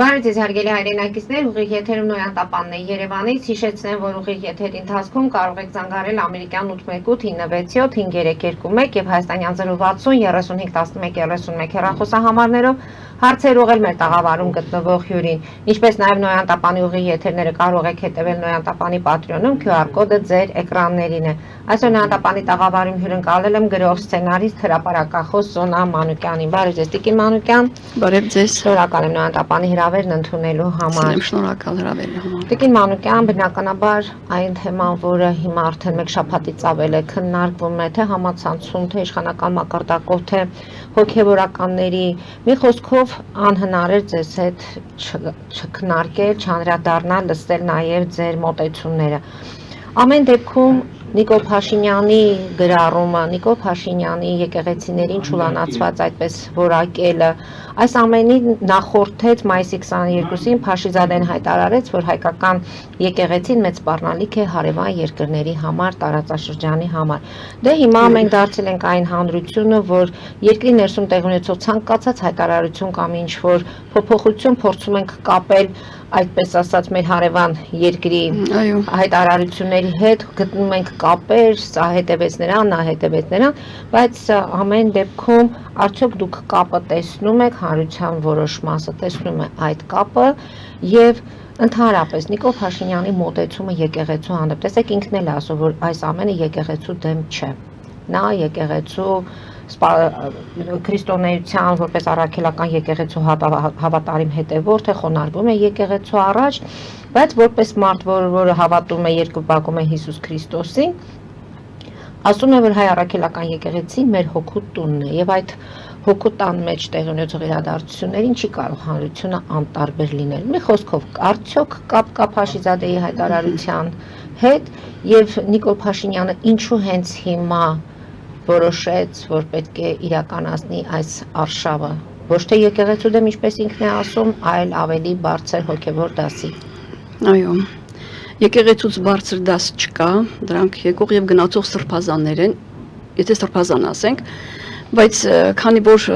Բարև ձեզ հարգելի հայրենակիցներ, ուղիղ եթերում Նոյան Տապանն է Երևանից, հիշեցնեմ, որ ուղիղ եթերի ընթացքում կարող եք զանգարել ամերիկյան 818-967-532 և հայաստանյան 060-3511-31 հեռախոսահամարներով հարցեր ուղղել մեր տաղավարում գտնվող հյուրին, ինչպես նաև Նոյան Տապանի ուղիղ եթերները կարող եք հետևել Նոյան Տապանի Patreon-ում, QR կոդը ձեր էկրաններին է։ Այսօր Նոյան Տապանի տաղավարում հյուրընկալել եմ գրող, սցենարիստ, հրապարակախոս Սոնա Մանուկյանին։ Բարև ձեզ, Տիկին Մանուկյան։ Բարև ձեզ։ Շնորհակալ եմ Նոյան Տապանի հրավերն ընդունելու համար։ Շնորհակալ հրավերի համար։ Տիկին Մանուկյան, բնականաբար այն թեման, որը հիմա արդեն մեկ շաբաթից ավել է քննարկվում է, թե համացանցում, թե իշխանական մակարդակով, թե հոգևորականների, մի խոսքով անհնար էր ձեզ հետ չքննարկել, չանդրադառնալ, լսել նաև ձեր մոտեցումները։ Ամեն դեպքում Նիկոլ Փաշինյանի գրառումը, Նիկոլ Փաշինյանի եկեղեցիներին չուլանացված այդպես որակելը, այս ամենի նախորդեց մայիսի 22-ին Փաշիզադեն հայտարարեց, որ հայկական եկեղեցին մեծ սպառնալիք է հարևան երկրների համար, տարածաշրջանի համար։ Դե հիմա մենք դարձել ենք այն հանրությունը, որ երկրի ներսում տեղի ունեցող ցանկացած հայտարարություն կամ ինչ-որ փոփոխություն փորձում ենք կապել այդպես ասած մեր հարևան երկրի հայտարարությունների հետ, գտնում ենք կապեր, սա հետևեց նրան, նա հետևեց նրան, բայց ամեն դեպքում արդյոք դուք կապը տեսնում եք, հանրության որոշ մասը տեսնում է այդ կապը եւ ընդհանրապես Նիկոլ Փաշինյանի մոտեցումը եկեղեցու հանդեպ։ Տեսեք, ինքն էլ ասում, որ այս ամենը եկեղեցու դեմ չէ։ Նա եկեղեցու քրիստոնեության որպես առաքելական եկեղեցու հավատարիմ հետևորդ է, խոնարհվում է եկեղեցու առաջ, բայց որպես մարդ, որը հավատում է երկրպագում է Հիսուս Քրիստոսին, ասում է, որ հայ առաքելական եկեղեցին մեր հոգու տունն է եւ այդ հոգու տան մեջ տեղի ունեցող իրադարձություններին չի կարող հանրությունը անտարբեր լինել։ Մի խոսքով, արդյոք կապ կա Փաշիզադեի հայտարարության հետ եւ Նիկոլ Փաշինյանը ինչու հենց հիմա որոշեց, որ պետք է իրականացնի այս արշավը, ոչ թե եկեղեցու դեմ, ինչպես ինքն է ասում, այլ ավելի բարձր հոգևոր դասի։ Այո, եկեղեցուց բարձր դաս չկա, դրանք եկող եւ գնացող սրբազաններ են, եթե սրբազան ասենք, բայց քանի որ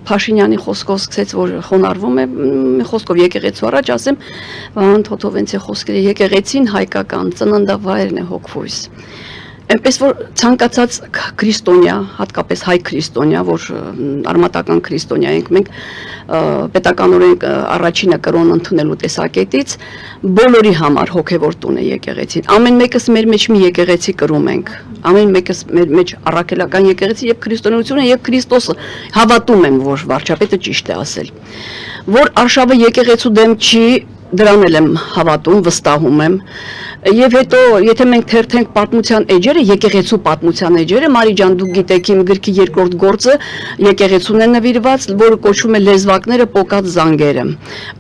Փաշինյանի խոսքով սկսեց, որ խոնարհվում է, մի խոսքով եկեղեցու առաջ ասեմ, Վահան Թոթովենցի խոսքերը եկեղեցին հայկական ծննդավայրն է հոգվույս։ Այնպես որ ցանկացած քրիստոնյա, հատկապես հայ քրիստոնյա, որ արմատական քրիստոնյա ենք, մենք պետականորեն առաջինը կրոն ընդունելու տեսակետից բոլորի համար հոգևոր տուն է եկեղեցին։ Ամեն մեկս մեր մեջ մի եկեղեցի կրում ենք։ Ամեն մեկս մեր մեջ առաքելական եկեղեցի եւ քրիստոնեությունը եւ Քրիստոսը հավատում եմ, որ վարչապետը ճիշտ է ասել։ Որ արշավը եկեղեցու դեմ չի, դրան էլ եմ հավատում, վստահում եմ։ Եվ հետո, եթե մենք թերթենք պատմության էջերը, եկեղեցու պատմության էջերը, Մարի ջան, դուք գիտեք իմ գրքի երկրորդ գործը եկեղեցուն է նվիրված, որը կոչվում է Լեզվակները պոկած զանգերը։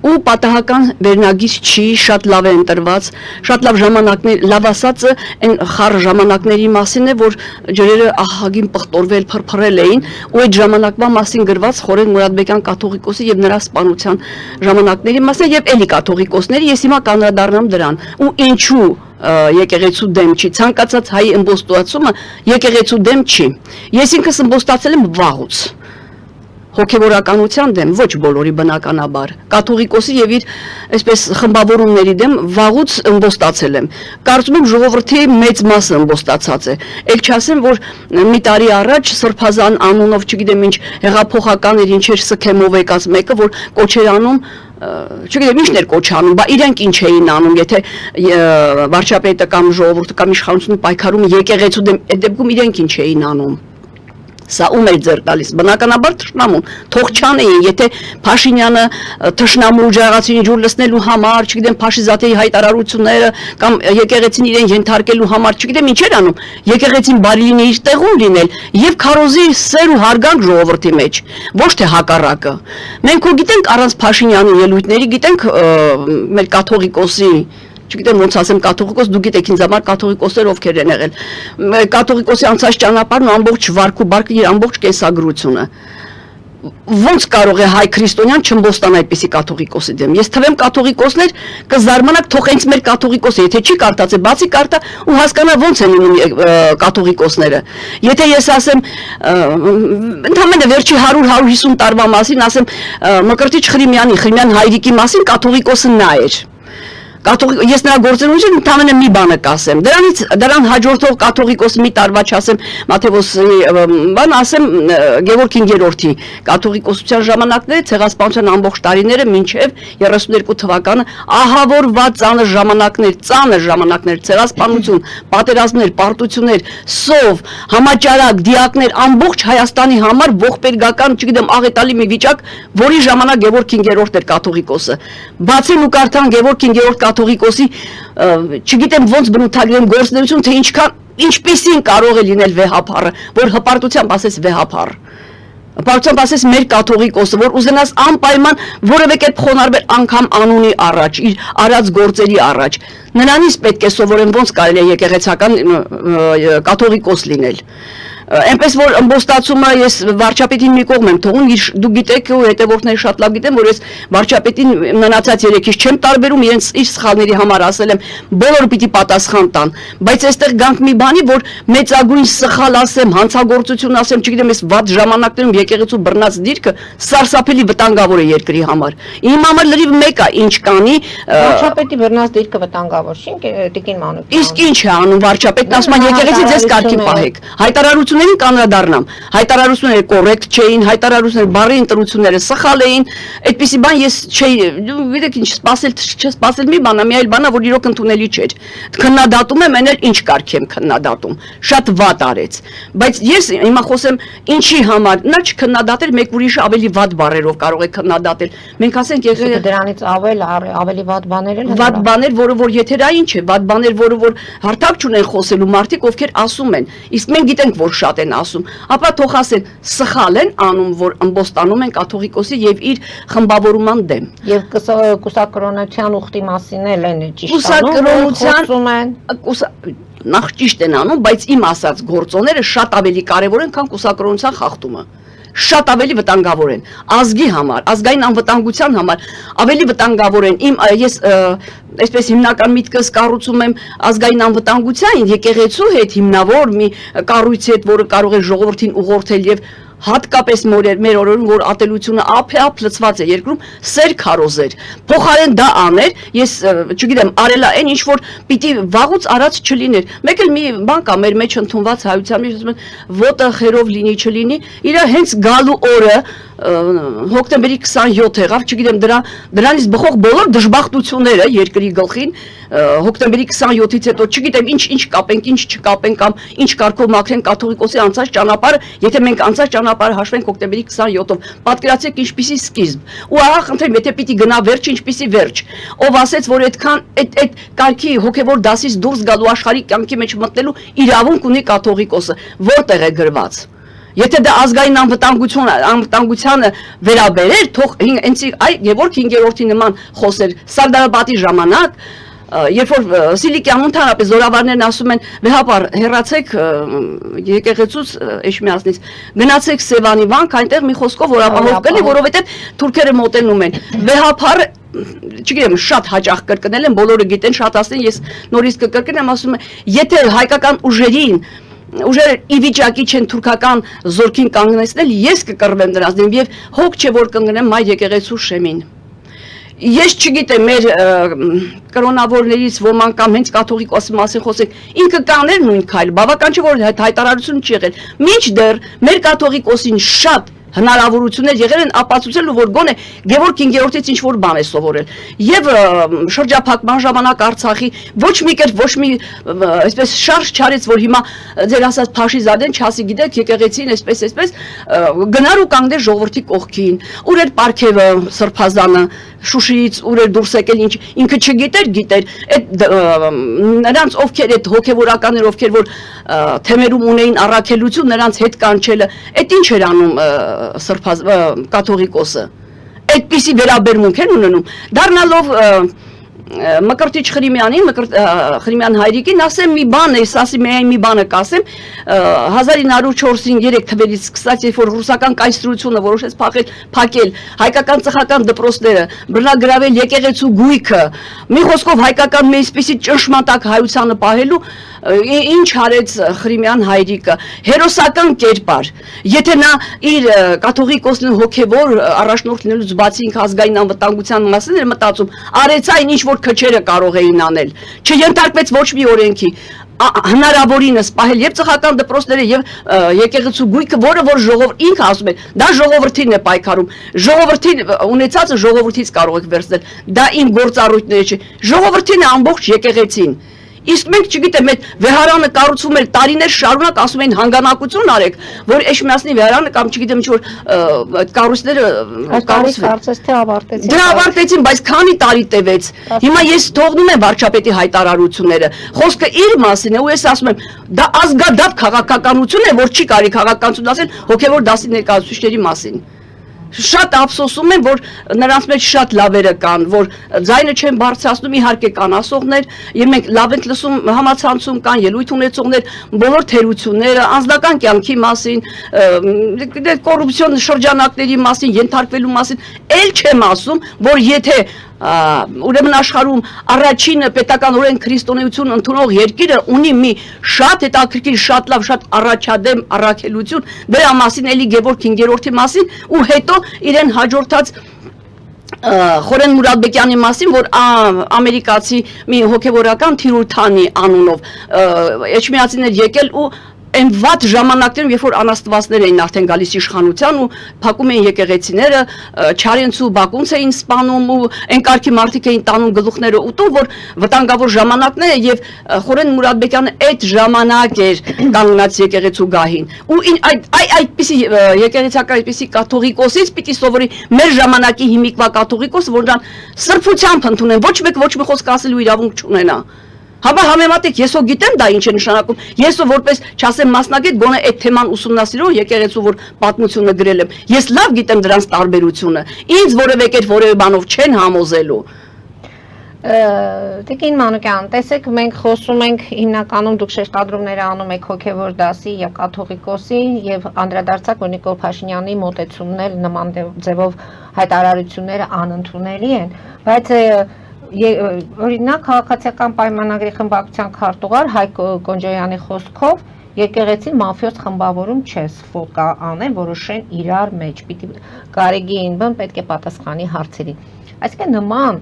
Ու պատահական վերնագիր չի, շատ լավ է ընտրված, շատ լավ ժամանակներ, լավ ասածը այն խառը ժամանակների մասին է, որ ջրերը ահագին պղտորվել, փրփրել էին, ու այդ ժամանակվա մասին գրված Խորեն Մուրադբեկյան կաթողիկոսի եւ նրա սպանության ժամանակների մասին եւ էլի կաթողիկոսների, ես հիմա կանդրադառնամ դրան։ Ու ինչու եկեղեցու դեմ չի, ցանկացած հայի ըմբոստացումը եկեղեցու դեմ չի։ Ես ինքս ըմբոստացել եմ վաղուց, հոգևորականության դեմ, ոչ բոլորի բնականաբար, կաթողիկոսի եւ իր այսպես խմբավորումների դեմ վաղուց ըմբոստացել եմ։ Կարծում եմ ժողովրդի մեծ մասը ըմբոստացած է։ Էլ չասեմ, որ մի տարի առաջ Սրբազան անունով, չգիտեմ ինչ, հեղափոխական էր, ինչեր Սքեմով եկած մեկը, որ կոչեր անում, չգիտեմ ինչներ կոչ անում, բա իրենք ինչ էին անում, եթե վարչապետը կամ ժողովուրդը կամ իշխանությունը պայքարում եկեղեցու դեմ, այդ դեպքում իրենք ինչ էին անում։ Սա ում էր ձեռ տալիս, բնականաբար թշնամուն, թող չանեին, եթե Փաշինյանը թշնամու ջրաղացին ջուր լցնելու համար, չգիտեմ Փաշիզադեի հայտարարությունները կամ եկեղեցին իրեն ենթարկելու համար, չգիտեմ ինչ էր անում, եկեղեցին բարի լինի իր տեղում լինել եւ քարոզի սեր ու հարգանք ժողովրդի մեջ, ոչ թե հակառակը։ Մենք ու գիտենք առանց Փաշինյանի ելույթների, գիտենք մեր կաթողիկոսի, չգիտեմ ոնց ասեմ կաթողիկոս, դու գիտեք ինձ համար կաթողիկոսներ ովքեր են եղել։ Կաթողիկոսի անցած ճանապարհն ու ամբողջ վարք ու բարգը իր ամբողջ կենսագրությունը։ ոնց կարող է հայ քրիստոնյան չմբոստան այդպիսի կաթողիկոսի դեմ։ Ես թվեմ կաթողիկոսներ կզարմանաք, թող հենց մեր կաթողիկոսը, եթե չի կարդացել, բացի կարդա ու հասկանա ոնց են լինում կաթողիկոսները։ Եթե ես ասեմ ընդհանրապես վերջի 100-150 տարվա մասին ասեմ Մկրտիչ Խրիմյան հայրիկի մասին կաթողիկոսը նա էր։ Ես նրա գործունեությունը ընդհանրապես մի բանը կասեմ։ Դրան հաջորդող կաթողիկոս մի տարվա չասեմ, Մաթեոս բան ասեմ Գևորգ 5-րդի կաթողիկոսության ժամանակները, ցեղասպանության ամբողջ տարիները մինչև 32 թվականը ահավորված ծանր ժամանակներ, ցեղասպանություն, պատերազմներ, պարտություններ, սով, համաճարակ, դիակներ, ամբողջ Հայաստանի համար ողբերգական, չգիտեմ, աղետալի մի վիճակ, որի ժամանակ Գևորգ 5-րդն էր կաթողիկոսը։ Բացեն ու կարդան Գևորգ 5-րդ կաթողիկոսի, չգիտեմ ոնց բնութագրեմ գործունեություն, թե ինչպեսին կարող է լինել վեհափառը, որ հպարտությամբ ասես վեհափառ։ Հպարտությամբ ասես մեր կաթողիկոսը, որ ուզենաս անպայման որևէ կերպ խոնարհվել անգամ անունի առաջ, իր արած գործերի առաջ։ Նրանից պետք է սովորեն ոնց կարելի է եկեղեցական կաթողիկոս լինել։ Այնպես որ ըմբոստացումը ես վարչապետին մի կողմ եմ թողում, դուք գիտեք ու հետևորդները շատ լավ գիտեն, որ ես վարչապետին մնացած երեքից չեմ տարբերում, իրենց իր սխալների համար ասել եմ, բոլորը պիտի պատասխան տան, բայց այստեղ գանք մի բանի, որ մեծագույն սխալ ասեմ, հանցագործություն ասեմ, չգիտեմ, ես վատ ժամանակներում եկեղեցու բռնած դիրքը սարսափելի վտանգավոր է երկրի համար։ Իմ համար լրիվ մեկ է, ինչ կանի վարչապետի բռնած դիրքը վտանգավոր չի, Տիկին Մանուկյան։ Իսկ ինչ է անում վարչապետն, ասում է եկեղեցի ձեզ կարգի պահեք։ Հայտարարություններին կանրադառնամ, հայտարարությունները կոռեկտ չէին, հայտարարությունները բառի ընտրությունները սխալ էին, այդպիսի բան ես չէի, գիտեք ինչ, չսպասել մի բան, մի այլ բան, որ իրոք ընդունելի չէր։ Քննադատում եմ, այն էլ ինչ կարգ եմ քննադատում, շատ վատ արեց, բայց ես հիմա խոսեմ ինչի համար, նա չքննադատել, մեկ ուրիշը ավելի վատ բառերով կարող է քննադատել։ Մենք ասենք դրանից ավելի վատ բաներ են։ Վատ բաներ, որը որ եթերային չէ, վատ բաներ, որը որ հարթակ չունեն խոսելու մարդիկ, ովքեր ասում են, իսկ մենք գիտենք, որ շատ են ասում, ապա թող ասեն, սխալ են անում, որ ըմբոստանում են կաթողիկոսի եւ իր խմբավորման դեմ։ Եվ կուսակրոնության ուխտի մասին էլ են ճիշտ անում, նախ ճիշտ են անում, բայց իմ ասած գործոնները շատ ավելի կարևոր են, քան կուսակրոնության խախտումը։ Շատ ավելի վտանգավոր են ազգի համար, ազգային անվտանգության համար, ավելի վտանգավոր են ես այսպես հիմնական միտքս կառուցում եմ ազգային անվտանգության, եկեղեցու հետ հիմնավոր մի կառույցի հետ, որը կարող է ժողովրդին ուղղորդել եւ հատկապես մեր օրերում, որ ատելությունը ափ լցված է երկրում, սեր քարոզեր, փոխարեն դա աներ, ես չգիտեմ, արելա այն ինչ որ պիտի վաղուց արած չլիներ։ Մեկ էլ մի բան կա մեր մեջ ընդունված հայության մեջ, ասում են, ոտը խերով լինի չլինի, իր հենց գալու օրը հոկտեմբերի 27 եղավ, չգիտեմ, դրանից բխող բոլոր դժբախտությունները երկրի գլխին հոկտեմբերի 27-ից հետո, չգիտեմ, ինչ կապենք, ինչ չկապենք կամ ինչ կարգով մաքրեն կաթողիկոսի անցած ճանապարհը, եթե մենք անցած ճանապարհը հաշվենք հոկտեմբերի 27-ով, պատկերացրեք ինչպիսի սկիզբ։ Ու ահա խնդրեմ, եթե պիտի գնա վերջ, ինչպիսի վերջ։ Ով ասեց, որ այդքան այդ կարգի հոգևոր դասից դուրս գալու աշխարհի կյանքի մեջ մտնելու իրավունք ունի կաթողիկոսը, որտեղ է գրված։ Եթե դա ազգային անվտանգությանը վերաբերեր, թող հենց Գևորգ 5-րդի նման խոսեր Սարդարապետի ժամանակ, երբ որ Սիլիկիանում ընդհանրապես զորավարներն ասում են, վեհապար հեռացեք եկեղեցուց Էշմիածնից, գնացեք Սևանիվանք, այնտեղ մի խոսքով որ ապահով կլինի, որովհետև թուրքերը մոտենում են։ Վեհապարը չգիտեմ, շատ հաճախ կրկնել են, բոլորը գիտեն, շատ ասեն, ես նորից կկրկնեմ, ասում եմ, եթե հայկական ուժերը ի վիճակի չեն թուրքական զորքին կանգնեցնել, ես կկռվեմ դրանց դեմ եւ հոգ չէ որ կընկնեմ մայր եկեղեցու շեմին։ Ես չգիտեմ, մեր կրոնավորներից ոմանք կամ հենց կաթողիկոսի մասին խոսենք, ինքը կաներ նույն քայլ, բավական չէ որ հայտարարություն չի եղել։ Մինչդեռ մեր կաթողիկոսին շատ հնարավորություններ եղել են ապացուցելու, որ գոնե Գևորգ 5-րդից ինչ որ բան է սովորել։ Եվ շրջափակման ժամանակ Արցախի ոչ մի կերպ, ոչ մի այսպես շարժ չարեց, որ հիմա ձեր ասած Փաշիզադեն չասի, գիտեք, եկեղեցին այսպես գնար ու կանգներ ժողովրդի կողքին, ուր էր Պարքևը Սրբազանը Շուշիից ուր էր դուրս եկել, ինքը չգիտեր, այդ նրանց ովքեր այդ հոգևորականներ, ովքեր որ թեմերում ունեին առաքելություն, նրանց հետ կանչելը, այդ ինչ էր անում կաթողիկոսը, այդպիսի վերաբերմունք են ունենում, դառնալով Մկրտիչ Խրիմյանին, Խրիմյան հայրիկին, ասեմ մի բան է, ասի միայն մի բանը կասեմ, 1904-3 թվերից սկսած, երբ որ ռուսական կայսրությունը որոշեց փակել հայկական ծխական դպրոցները, բռնագրավել եկեղեցու գույքը, մի խոսքով հայկական մի այսպիսի ճնշմատակ հայությանը պահելու, ինչ արեց Խրիմյան հայրիկը, հերոսական կերպար, եթե նա իր կաթողիկոսն հոգևոր առաջնորդ լինելուց բացի ինքը ազգային անվտանգության մասին էր մտածում, արեց այն ինչ որ քչերը կարող էին անել, չենթարկվեց ոչ մի օրենքի, հնարավորինս պահել եւ ծխական դպրոցները եւ եկեղեցու գույքը, որը որ ժողովուրդ ինքը ասում է, դա ժողովրդին է պայքարում, ժողովրդին ունեցածը ժողովրդից կարող եք վերցնել, դա իմ գործառույթները չէ, ժողովրդին է ամբողջ եկեղեցին։ Իսկ մենք չգիտեմ, այդ վեհարանը կառուցվում էր տարիներ շարունակ, ասում էին հանգանակություն արեք, որ Էշմիածնի վեհարանը կամ չգիտեմ ինչ որ կառույցները ավարտեցին։ Դրա ավարտեցին, բայց քանի տարի տևեց։ Հիմա ես թողնում եմ վարչապետի հայտարարությունները։ Խոսքը իր մասին է, ու ես ասում եմ, դա ազգադապ քաղաքականություն է, որ չի կարելի քաղաքականություն ասել հոգևոր դասի ներկայացուցիչների մասին։ Շատ ափսոսում եմ, որ նրանց մեջ շատ լավերը կան, որ ձայնը չեն բարձրացնում, իհարկե կան ասողներ, եւ մենք լավ ենք լսում համացանցում կան ելույթ ունեցողներ, բոլոր թերությունները, անձնական կյանքի մասին, կոռուպցիոն շրջանակների մասին, ենթարկվելու մասին, ել չեմ ասում, որ եթե ուրեմն աշխարհում առաջին պետականորեն քրիստոնեություն ընդունող երկիրը ունի մի շատ հետաքրքիր, շատ լավ, շատ առաջադեմ առաքելություն, դրա մասին էլի Գևորգ 5-րդի մասին ու հետո իրեն հաջորդած Խորեն Մուրադբեկյանի մասին, որ ամերիկացի մի հոգևորական Թիրութանի անունով էջմիածիներ եկել ու Այն վատ ժամանակներում, երբ որ անաստվածներ էին արդեն գալիս իշխանության ու փակում էին եկեղեցիները, Չարենց ու Բակունց էին սպանում ու այն կարգի մարդիկ էին տանում գլուխները ուտում, որ վտանգավոր ժամանակներ է եւ Խորեն Մուրադբեկյանը այդ ժամանակ էր կանգնած եկեղեցու գահին։ Ու այդպիսի եկեղեցական այդպիսի կաթողիկոսից պիտի սովորի մեր ժամանակի հիմիկվա կաթողիկոսը, որ նրան սրբությամբ ընդունեն, ոչ մեկ ոչ մի խոսք ասելու իրավունք չունենա։ Հաբա համեմատեք, ես ո գիտեմ դա ինչ է նշանակում, ես ո որպես չասեմ մասնագետ գոնե այդ թեման ուսումնասիրող եկեղեցու որ պատմությունը գրել եմ, ես լավ գիտեմ դրանց տարբերությունը, ինձ որևէ կերպ որևէ բանով չեն համոզելու։ Տիկին Մանուկյան, տեսեք, մենք խոսում ենք հիմնականում դուք շեշտադրումները անում եք հոգևոր դասի եւ կաթողիկոսի եւ անդրադարձակ որ Նիկոլ Փաշինյանի մոտեցումներ նման ձևով հայտարարությունները անընդունելի են, բայց օրինակ քաղաքացիական պայմանագրի խմբակցության քարտուղար Հայկ Կոնջոյանի խոսքով եկեղեցին մաֆիոզ խմբավորում չէ, սփոկա անեն, որոշեն իրար մեջ, պիտի Գարեգին բն պետք է պատասխանի հարցերին։ Այսինքն նման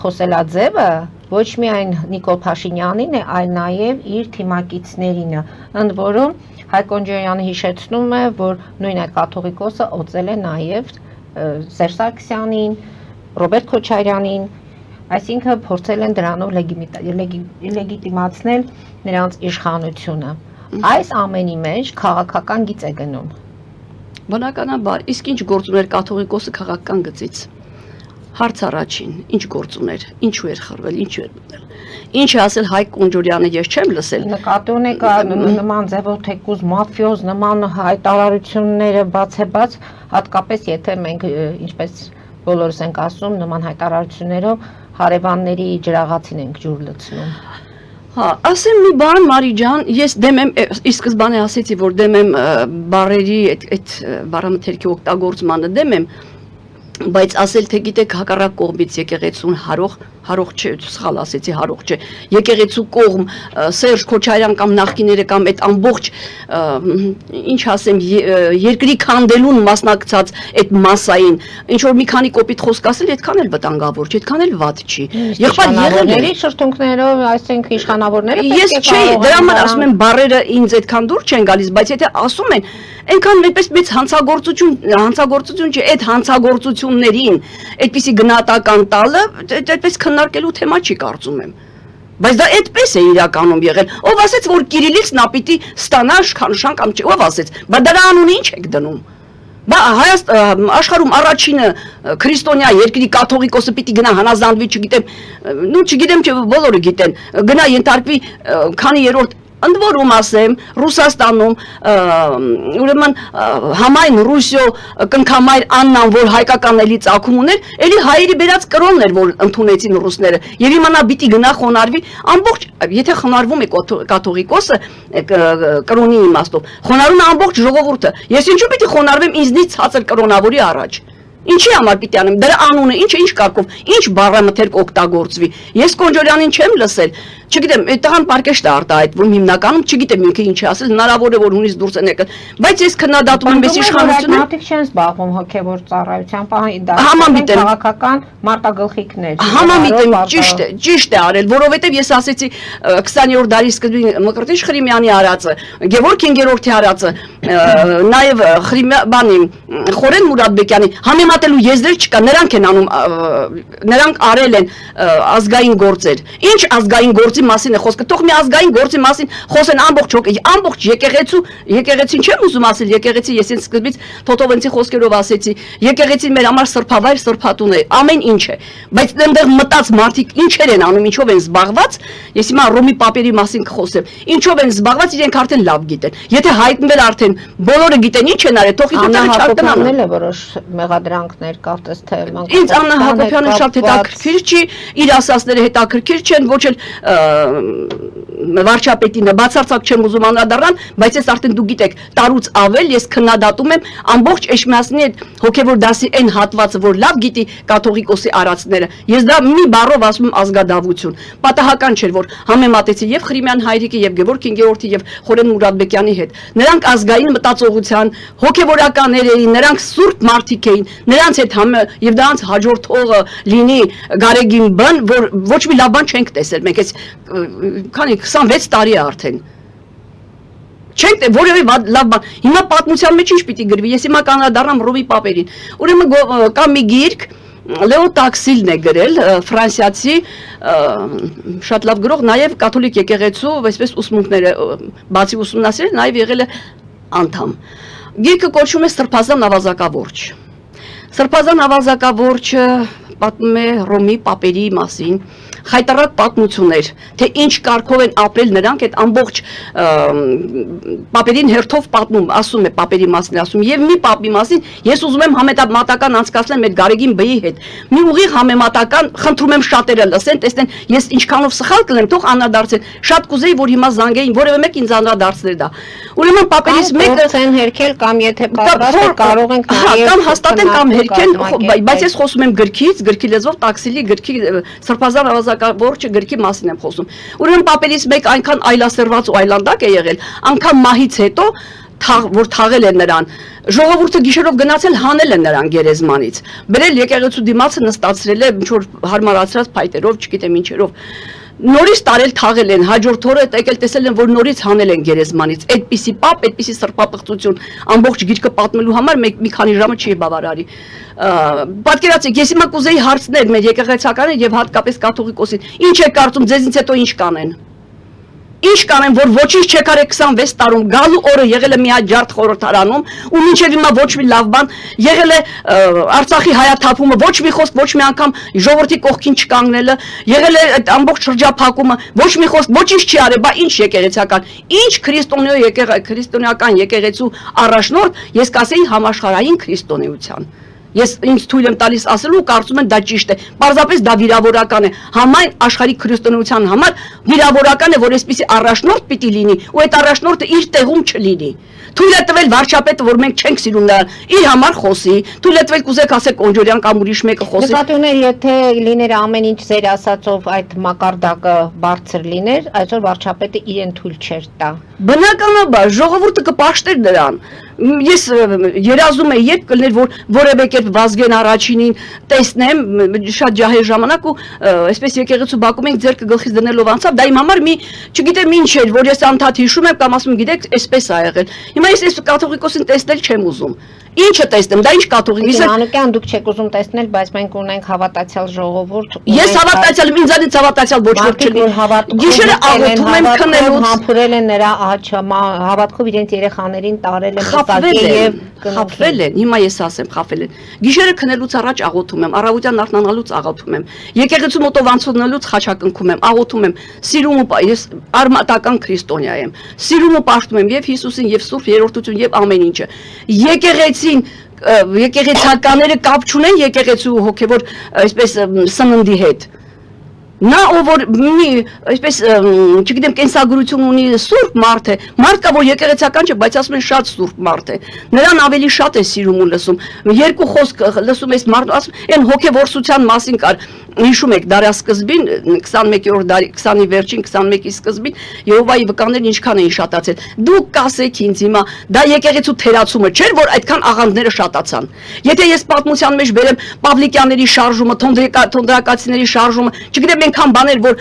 խոսելաձևը ոչ միայն Նիկոլ Փաշինյանին է, այլ նաև իր թիմակիցներինը, ընդ որում Հայկ Կոնջոյանը հիշեցնում է, որ նույն այդ կաթողիկոսը օծել է նաև Սերժ Սարգսյանին, Ռոբերտ Քոչարյանին, այսինքն փորձել են դրանով լեգիտիմացնել նրանց իշխանությունը։ Այս ամենի մեջ քաղաքական գիծ է գնում։ Բնականաբար, իսկ ինչ գործ ուներ կաթողիկոսը քաղաքական գծից։ Հարց առաջին, ինչ գործ ուներ, ինչու էր խրվել, ինչու էր մտնել։ Ինչ է ասել Հայկ Կոնջորյանը, ես չեմ լսել։ Նկատի ունեք նման ձևով թեկուզ մաֆիոզ, նման հայտարարությունները բացեբաց, հատկապես եթե մենք ինչպես բոլորս ենք ասում, նման հայտարարություններով հարևանների ջրաղացին ենք ջուր լցնում։ Հա, ասեմ մի բան, Մարի ջան, ես դեմ եմ, ի սկզբանե ասեցի, որ դեմ եմ բառերի այդ բառամթերքի օգտագործմանը դեմ եմ, բայց ասել թե գիտեք հակառակ կողմից եկեղեցուն հարող չէ, սխալ ասեցի, հարող չէ, եկեղեցու կողմ Սերժ Քոչարյան կամ նախկիները կամ այդ ամբողջ ինչ ասեմ երկրի քանդելուն մասնակցած այդ մասային ինչ որ մի քանի կոպիտ խոսք ասել, այդքան էլ վտանգավոր չէ, այդքան էլ վատ չի։ Եղբայր եղել շրթունքներով, այսինքն իշխանավորները ես չէ, դրա համար ասում եմ բառերը ինձ այդքան դուր չեն գալիս, բայց եթե ասում են այնքան մեծ հանցագործություն չէ, այդ հանցագործություններին այդպիսի գնահատական տալը այդպես քննարկելու թեմա չի կարծում եմ։ Բայց դա այդպես է իրականում եղել։ Ով ասեց, որ Կիրիլից նա պիտի ստանա իշխանության կամ չէ, ով ասեց, բայց դրա անունը ինչ եք դնում։ Բա աշխարհում առաջինը քրիստոնյա երկրի կաթողիկոսը պիտի գնա հնազանդվի, չգիտեմ, չգիտեմ, բոլորը գիտեն, գնա ենթարկվի քանի երրորդ ընդ որում ասեմ, Ռուսաստանում ուրեմն համայն Ռուսիո կնքամայր Աննան, որ հայկականների ծագում ուներ, էլի հայերի բերած կրոնն էր, որ ընդունեցին ռուսները։ Եվ իմանա պիտի գնա խոնարհվի, ամբողջ, եթե խոնարհվում է կաթողիկոսը կրոնի իմաստով, խոնարհվում է ամբողջ ժողովուրդը։ Ես ինչու պիտի խոնարհվեմ ինձնից ցածր կրոնավորի առաջ։ Ինչի համար պիտի անեմ, դրա անունը ինչ կարգով, ինչ բառամթերք օգտագործվի։ Ես Կոնջորյանին չեմ լսել, չգիտեմ, այդ տղան պարկեշտ է արտահայտվում հիմնականում, չգիտեմ ինքը ինչ է ասել, հնարավոր է որ ունից դուրս են եկել, բայց ես քննադատում եմ այս իշխանությունը։ Մարդիկ չեն զբաղվում հոգևոր ծառայությամբ, Համամիտեմ քաղաքական մարտագլխիկներ։ Համամիտեմ, ճիշտ է արել, որովհետև ես ասեցի 20-րդ դարի սկզբին Մկրտիչ Խրիմյանի արածը, Գևորգ 5-րդի արածը, նաև Խորեն Մուրադբեկյանի համեմատելու եզրեր չկա, նրանք են անում, նրանք արել են ազգային գործեր։ Ինչ ազգային գործի մասին է խոսքը, թող մի ազգային գործի մասին խոսեն ամբողջ եկեղեցին չեմ ուզում ասել, եկեղեցի ես ինձ սկզբից Թոթովենցի խոսքերով ասեցի, եկեղեցին մեր համար սրբավայր, սրբատուն է, ամեն ինչ է, բայց այնտեղ մտած մարդիկ ինչեր են անում, ինչով են զբաղված, ես հիմա Ռոմի պապերի մասին կխոսեմ, ինչով են զբաղված, իրենք արդեն լավ գիտեն, եթե հայտնվել արդեն բոլորը գիտեն ինչ են արել, թող իդեպ չարտնան է որոշ մեղադրանքներ կարծես թե ինձ Աննա Հակոբյանը շատ հետաքրքիր չի, իր ասածները հետաքրքիր չեն, ոչ էլ վարչապետինը բացարձակ չեմ ուզում անդրադառնալ, բայց ես արդեն դու գիտեք, տարուց ավել ես քննադատում եմ ամբողջ Էջմիածնի այդ հոգևոր դասի այն հատվածը, որ լավ գիտի կաթողիկոսի արածները։ Ես դա մի բառով ասում եմ ազգադավություն։ Պատահական չէր, որ համեմատեցի եւ Խրիմյան հայրիկի եւ Գևորգ 5-րդի եւ Խորեն Մուրադբեկյանի հետ։ Նրանք ազգային մտածողության հոգևորականներ էին, նրանք սուրբ մարդիկ էին, նրանց հետ եւ դրանց հաջորդողը լինի Գարեգին բան, որ ոչ մի լավ բան չենք տեսել, մենք այս քանի 26 տարի է արդեն։ Չենք որևէ լավ բան։ Հիմա պատմության մեջ ինչ պիտի գրվի։ Ես հիմա կանադառնամ Ռոմի պապերին։ Ուրեմն կա մի գիրք Լեո Տաքսիլն է գրել, ֆրանսիացի շատ լավ գրող, նաև կաթոլիկ եկեղեցու, այսպես ուսմունքները բացի ուսումնասիրել, նաև եղել է անդամ։ Գիրքը կոչվում է Սրբազան ավազակավորչ։ Սրբազան ավազակավորչը պատմում է Ռոմի պապերի մասին, խայտարակ պատմություններ, թե ինչ կարգով են ապրել նրանք այդ ամբողջ պապերին հերթով պատմում, ասում է պապերի մասին, ասում եւ մի պապի մասին ես ուզում եմ համեմատական անցկացնել մեր Գարեգին բեի հետ։ Մի ուղիղ համեմատական, խնդրում եմ շատերը լսեն, տեսնեն ես ինչքանով սխալ կլեմ, թող անդրադարձեն։ Շատ կուզեի, որ հիմա զանգեին, որևէ մեկ ինձ անդրադարձներ դա։ Ուրեմն պապերից մեկը են հերքել կամ եթե պատրաստ է կարող ենք նաև կամ հաստատեն կամ հերքեն, բայց ես խոսում եմ գրքի լեզվով Տաքսիլի գրքի Սրբազան ավազակավորչը գրքի մասին եմ խոսում։ Ուրեմն պապերից մեկ այնքան այլասերված ու այլանդակ է եղել, անգամ մահից հետո որ թաղել են նրան, ժողովուրդը գիշերով գնացել հանել են նրան գերեզմանից, բերել եկեղեցու դիմացը նստացրել է ինչ-որ հարմարացրած փայտերով, չգիտեմ ինչերով, նորից տարել թաղել են, հաջորդ օրը եկել տեսել են, որ նորից հանել են գերեզմանից, այդպիսի պապ, այդպիսի սրբապղծություն, ամբողջ գիրքը պատմելու համար մի քանի ժամը չի բավարարի։ Պատկերացրեք, ես հիմա կուզեի հարցնել մեր եկեղեցականին եւ հատկապես կաթողիկոսին, ինչ է կարծում, ձեզնից հետո ինչ կանեն։ Ինչ կանեն, որ ոչինչ չեք արել 26 տարում, գալու օրը եղել է մի հատ ջարդ խորհրդարանում, ու մինչև հիմա ոչ մի լավ բան, եղել է Արցախի հայաթափումը, ոչ մի խոսք, ոչ մի անգամ ժողովրդի կողքին չկանգնելը, եղել է ամբողջ շրջափակումը, ոչ մի խոսք, ոչինչ չի արել, բա ինչ եկեղեցական, ինչ քրիստոնեական եկեղեցու առաջնորդ, ես կասեի համաշխարհային քրիստոնեության։ Ես ինձ թույլ եմ տալիս ասելու ու կարծում եմ դա ճիշտ է, պարզապես դա վիրավորական է, համայն աշխարհի քրիստոնեության համար վիրավորական է, որ այսպիսի առաջնորդ պիտի լինի ու այդ առաջնորդը իր տեղում չլինի։ Թույլ է տվել վարչապետը, որ մենք չենք սիրում նրան, իր համար խոսի, թույլ է տվել կուզեք ասեք Կոնջորյան կամ ուրիշ մեկը խոսի։ Նկատի ունի, եթե լիներ ամեն ինչ ձեր ասածով այդ մակարդակը բարձր լիներ, այսօր վարչապետը իրեն թույլ չէր տա։ Բնականաբար ժողովուրդը կպաշտեր նրան։ Ես երազում եմ երբ կլներ, որ որևէ կերպ Վազգեն առաջինին տեսնեմ շատ ջահել ժամանակ ու այսպես եկեղեցու բակում ենք ձեռքը գլխից դնելով անցավ, դա իմ համար մի, չգիտեմ ինչ էր, որ ես անդադ հիշում եմ կամ ասում գիտեք, այսպես ա եղել։ Հիմա ես այս կաթողիկոսին տեսնել չեմ ուզում։ Ինչը տեսնեմ, դա ինչ կաթողիկ։ Մանուկյան դուք չեք ուզում տեսնել, բայց մենք ունենք հավատացյալ ժողովուրդ։ Ես հավատացյալ եմ, ինձանից հավատացյալ ոչ ոք չլինի։ Գիշերը աղոթում եմ քնելուց, համբուրել են նրա աչքը, հավատքով իրենց երեխաներին տարել են խաբվել են, հիմա ես ասեմ, խաբվել են։ Գիշերը քնելուց առաջ աղոթում եմ, առավոտյան արթնանալուց աղոթում եմ, եկեղեցու մոտով անցնելուց խաչակնքում եմ, աղոթում եմ, սիրում ու ես արմատական քրիստոնյա եմ, սիրում ու պաշտում եմ եւ Հիսուսին եւ Սուրբ Երրորդություն եւ ամեն ինչը։ Եկեղեցին եկեղեցականները կապ չունեն եկեղեցու հոգեվոր այսպես սննդի հետ։ Նա ով որ մի այսպես չգիտեմ կենսագրություն ունի սուրբ մարդ է, մարդ կա որ եկեղեցական չէ, բայց ասում են շատ սուրբ մարդ է։ Նրան ավելի շատ է սիրում ու լսում։ Երկու խոսք լսում ես մարդ, ասում են հոգեվորսության մասին կար։ Հիշում եք դարասկզբին 21-րդ դարի 20-ի վերջին 21-ի սկզբին Եհովայի վկաներն ինչքան էին շատացել։ Դուք կասեք ինձ հիմա դա եկեղեցու թերացումը չէր, որ այդքան աղանդները շատացան։ Եթե ես պատմության մեջ բերեմ Պավլիկյանների շարժումը, թոնդրակացիների շարժումը, չգիտեմ այնքան բաներ, որ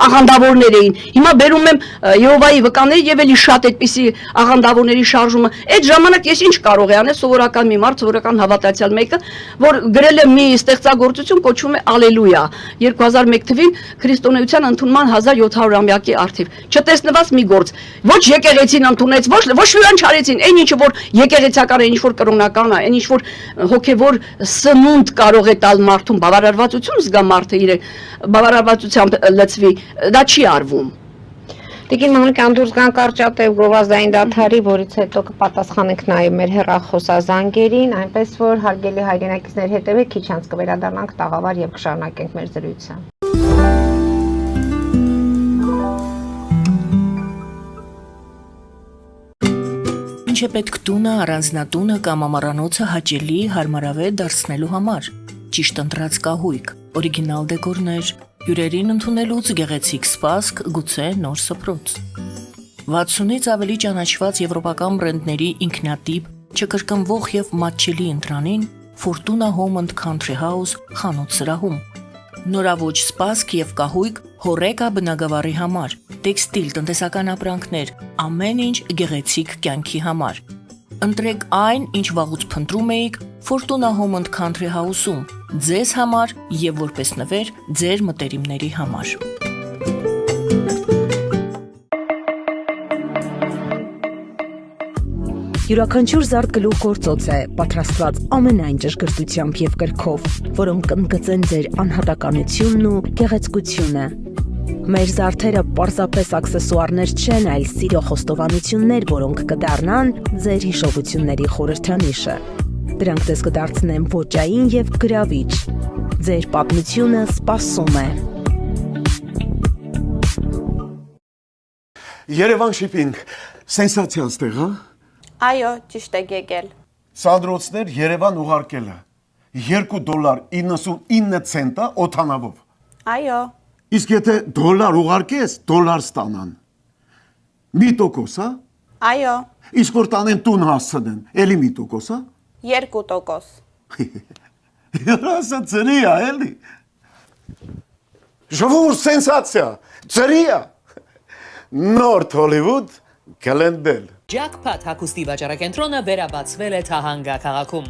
աղանդավորներ էին։ Հիմա բերում եմ Եհովայի վկաները եւ էլի շատ այդպիսի աղանդավորների շարժումը։ Այդ ժամանակ ես ինչ կարող եմ անել սովորական մի մարդ, սովորական հավատացյալ մեկը, որ գրել է մի ստեղծագործություն, կոչվում է Ալելույա 2001 թվին քրիստոնեության ընդունման 1700-ամյակի արդիվ չտեսնված մի գործ ոչ եկեղեցին ընդունեց ոչ որանչ արեցին այն ինչը որ եկեղեցական է ինչ որ կրոնական է այն ինչ որ հոգևոր սնունդ կարող է տալ մարդուն բավարարվածություն զգա մարդը իր բավարարվածությամբ լցվի դա չի արվում Տիկին Մանուկյան դուրս գան կարճատև գովազդային դադարի, որից հետո կպատասխանենք նաև մեր հեռախոսազանգերին, այնպես որ հարգելի հայրենակիցներ հետևեք, քիչ անց կվերադառնանք տաղավար եւ կշարունակենք մեր զրույցը։ Ինչ է պետք տունը, առանձնատունը կամ ամառանոցը հաճելի, հարմարավետ դարձնելու համար։ Ճիշտ ընտրած կահույք, օրիգինալ դեկորներ, հյուրերին ընդունելուց գեղեցիկ սպասք, գուցե նոր սփռոց։ 60-ից ավելի ճանաչված եվրոպական բրենդների ինքնատիպ, չկրկնվող եւ մատչելի ընտրանին Fortuna Home and Country House խանութ սրահում։ Նորավոճ սպասք եւ կահույք հորեկա բնագավառի համար, տեքստիլ տնտեսական ապրանքներ, ամեն ինչ գեղեցիկ կյանքի համար։ Ընտրեք այն, ինչ վաղուց փնտրում էիք Fortuna Home and Country House-ում, ձեզ համար եւ որպես նվեր ձեր մտերիմների համար։ Յուրաքանչյուր զարդ գլուխ գործոց է, պատրաստված ամենայն ճշգրտությամբ եւ կրքով, որոնք կընդգծեն ձեր անհատականությունն ու գեղեցկությունը։ Մեր զարդերը պարզապես աքսեսուարներ չեն, այլ սիրո խոստովանություններ, որոնք կդառնան ձեր հիշողությունների խորհրդանիշը։ Դրանք ձեզ կդարձնեն ոճային եւ գրավիչ։ Ձեր պատմությունը սպասում է։ Երևան շիփինգ, սենսացիա ստեղ, հա։ Այո, ճիշտ եք եկել։ Սանդրոցներ Երևան ուղարկելը $2.99 օթանավով։ Այո, Իսկ եթե դոլար ուղարկես, դոլար ստանան։ Մի տոկոս, հա։ այո, Իսկ որ տանեն տուն հասցնեն, էլի մի տոկոս, հա։ 2%։ Հրասը ծրի է, էլի։ Ժողովուրդ սենսացիա, ծրի է։ Նորթ Հոլիվուդ կլենդել։ Jackpot հագուստի վաճառակենտրոնը վերաբացվել է Թահանգա քաղաքում։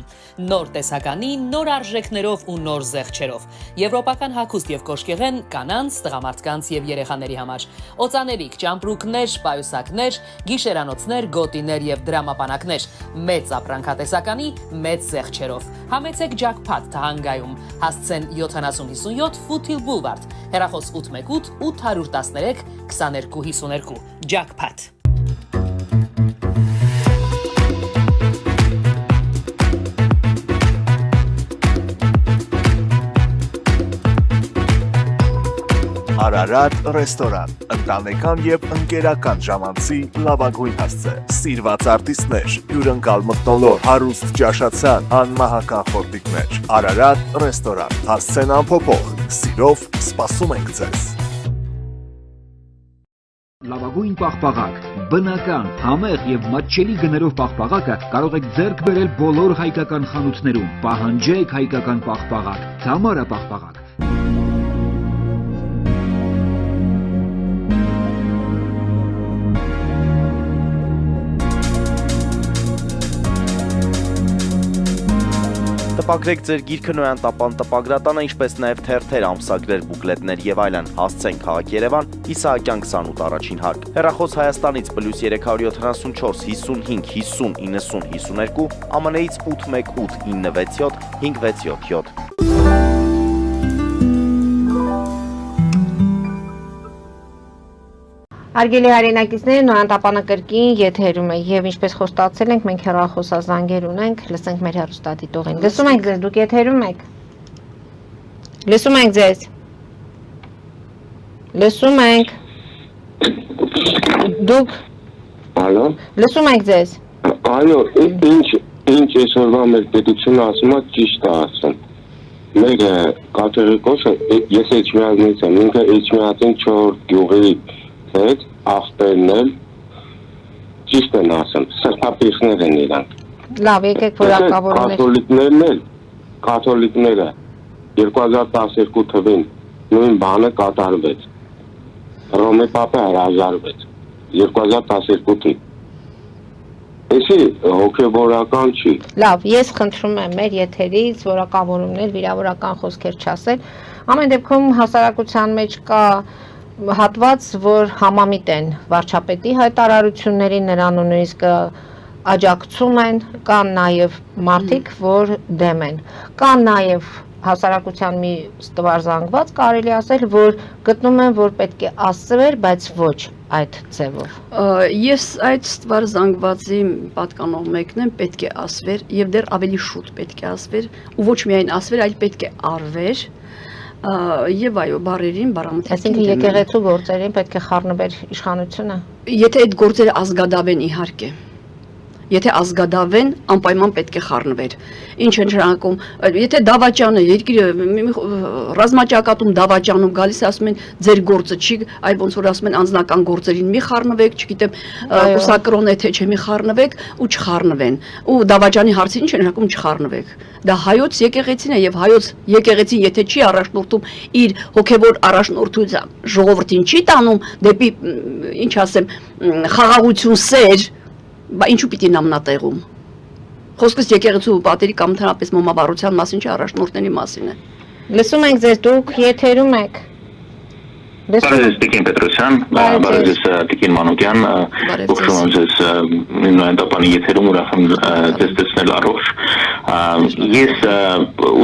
Նոր տեսականի, նոր արժեքներով ու նոր զեղչերով։ Եվրոպական հագուստ եւ կոշկեղեն կանանց, տղամարդկանց եւ երեխաների համար։ Օծանելիք, ճամպրուկներ, պայուսակներ, գիշերանոցներ, գոտիներ եւ դրամապանակներ։ Մեծ ապրանքատեսականի, մեծ զեղչերով։ Համեցեք Jackpot Թահանգայում։ Հասցեն 7057 Foothill Boulevard։ Հեռախոս 818 813 2252։ Jackpot Արարատ ռեստորան, ընտանեկան եւ ընկերական ժամանցի լավագույն հասցե, սիրված արտիստներ, հյուրընկալ մթնոլորտ, հարուստ ճաշացան, անմահական խորտիկներ, Արարատ ռեստորան, հասցեն անփոփոխ, սիրով սպասում ենք ձեզ։ Լավագույն պաղպաղակ, բնական, համեղ եւ մատչելի գներով պաղպաղակը կարող եք ձեռք բերել բոլոր հայկական խանութներում, պահանջեք հայկական պաղպաղակ, Թամարա պաղպաղակ։ Տպագրեք ձեր գիրքը Նոյան տապան տպագրատանը, ինչպես նաև թերթեր, ամսագրեր, բուկլետներ եւ այլն։ Հասցեն քաղաք Երևան, Իսահակյան 28 առաջին հարկ։ Հեռախոս Հայաստանից +374 55 50 90 52, ԱՄՆ-ից 818 967 567։ Արգելի հայրենակիցներ, Նոյան տապանը կրկին եթերում է եւ ինչպես խոստացել ենք, մենք հեռախոսազանգեր ունենք, լսենք մեր հեռուստադիտողին։ Լսում ենք ձեզ, դուք եթերում եք։ Լսում ենք ձեզ։ Լսում ենք։ Դուք Ալո։ լսում ենք ձեզ։ Այո, ինչ այսօրվա մեր պետությունը ասում է ճիշտ է ասում։ Մեր կաթողիկոսը ես Էջմիածնից եմ, ինքը Էջմիածին 4 գյուղի հետ աղբերն էլ ճիշտ են ասում, սրբապիղներ են իրանք։ Լավ, եկեք որակավորներ։ Կաթոլիկները 2012 թվին նույն բանը կատարվեց։ Ռոմե Պապը հրաժարվեց 2012 թվին։ Էսի հոգևորական չի։ Լավ, ես խնդրում եմ մեր եթերից որակավորումներ, վիրավորական խոսքեր չասել։ Ամեն դեպքում հասարակության մեջ կա հատված, որ համամիտ են վարչապետի հայտարարություններին, նրան նույնիսկ աջակցում են, կան նաև մարդիկ, որ դեմ են։ Կան նաև հասարակության մի ստվար զանգված, կարելի ասել, որ գտնում են, որ պետք է ասվեր, բայց ոչ այդ ձևով։ Ես այդ ստվար զանգվածի պատկանող մեկն եմ, պետք է ասվեր եւ դեռ ավելի շուտ պետք է ասվեր, ու ոչ միայն ասվեր, այլ պետք է արվեր։ Եվ այո, բարերին, բարամթերքին։ Այսինքն եկեղեցու գործերին պետք է խառնվեր իշխանությունը։ Եթե այդ գործերը ազգադավեն իհարկե։ Եթե ազգադավեն, անպայման պետք է խառնվեր։ Ինչ են շարունակում, եթե դավաճանը, երկիրը ռազմաճակատում դավաճանում գալիս է, ասում են ձեր գործը չի, այ ոնց որ ասում են անձնական գործերին մի խառնվեք, չգիտեմ, կուսակրոն է թե չէ, մի խառնվեք ու չխառնվեն։ Ու դավաճանի հարցին ինչ են շարունակում չխառնվեք։ Դա հայոց եկեղեցին է եւ հայոց եկեղեցին եթե չի առաջնորդում իր հոգեվոր առաջնորդությունը, ժողովրդին չի տանում դեպի ինչ ասեմ, խաղաղություն սեր, բա ինչու պիտի նամնատեղում։ Խոսքս եկեղեցու պատերի կամ ընդհանրապես մոմավառության մասին չէ, առաջնորդների մասին է։ Լսում ենք ձեզ, դուք եթերում եք։ Բարև Տիկին Պետրոսյան, բարև Տիկին Մանուկյան, ողջունում ձեզ Նոյան տապանի եթերում, ուրախ եմ ձեզ տեսնել առողջ։ Ես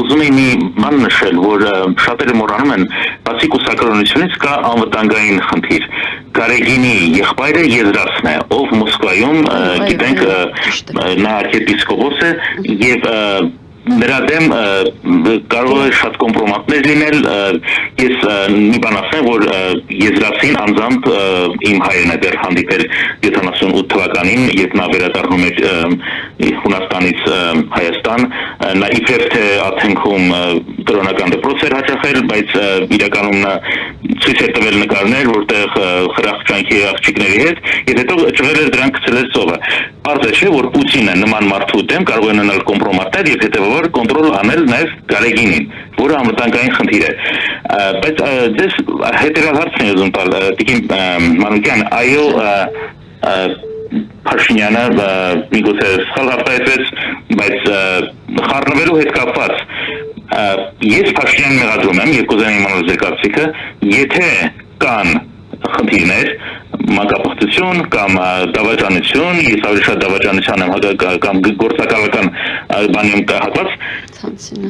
ուզում եմ մի բան նշել, որ շատերը մոռանում են, բացի կուսակրոնությունից կա անվտանգային խնդիր։ Գարեգինի եղբայրը Եզրացն է, ով Մոսկվայում, գիտենք, նա arczepiskopos է եւ նրա դեմ կարող է շատ կոմպրոմատներ լինել, ես մի բան ասեմ, որ Եզրացին անձամբ իմ հայրն է դեռ հանդիպել 78 թվականին, երբ նա վերադառնում էր Հունաստանից Հայաստան, նա իբրև թե Աթենքում կրոնական դպրոց էր հաճախել, բայց իրականում նա ցույց էր տվել նկարներ, որտեղ խրախճանքի աղջիկների հետ, եւ հետո ճղել էր դրանք գցել էր ծովը։ Պարզ է, չէ, որ Պուտինը նման մարդու դեմ կարող է ունենալ կոմպրոմատներ եւ հետեւաբար կոնտրոլ անել նաեւ Գարեգինին, որը անվտանգային խնդիր է։ Բայց դες հետեւյալ հարցն եմ ուզում տալ Տիկին Մանուկյան, այո, Փաշինյանը միգուցե սխալ արտահայտվեց, բայց խառնվելու հետ կապված ես Փաշինյանին մեղադրում եմ եւ կուզենամ իմանալ ձեր կարծիքը, եթե կան խնդիրներ, մանկապարտություն կամ դավաճանություն, ես ավելի շատ դավաճանության եմ կամ գործակալական բանի եմ հատված,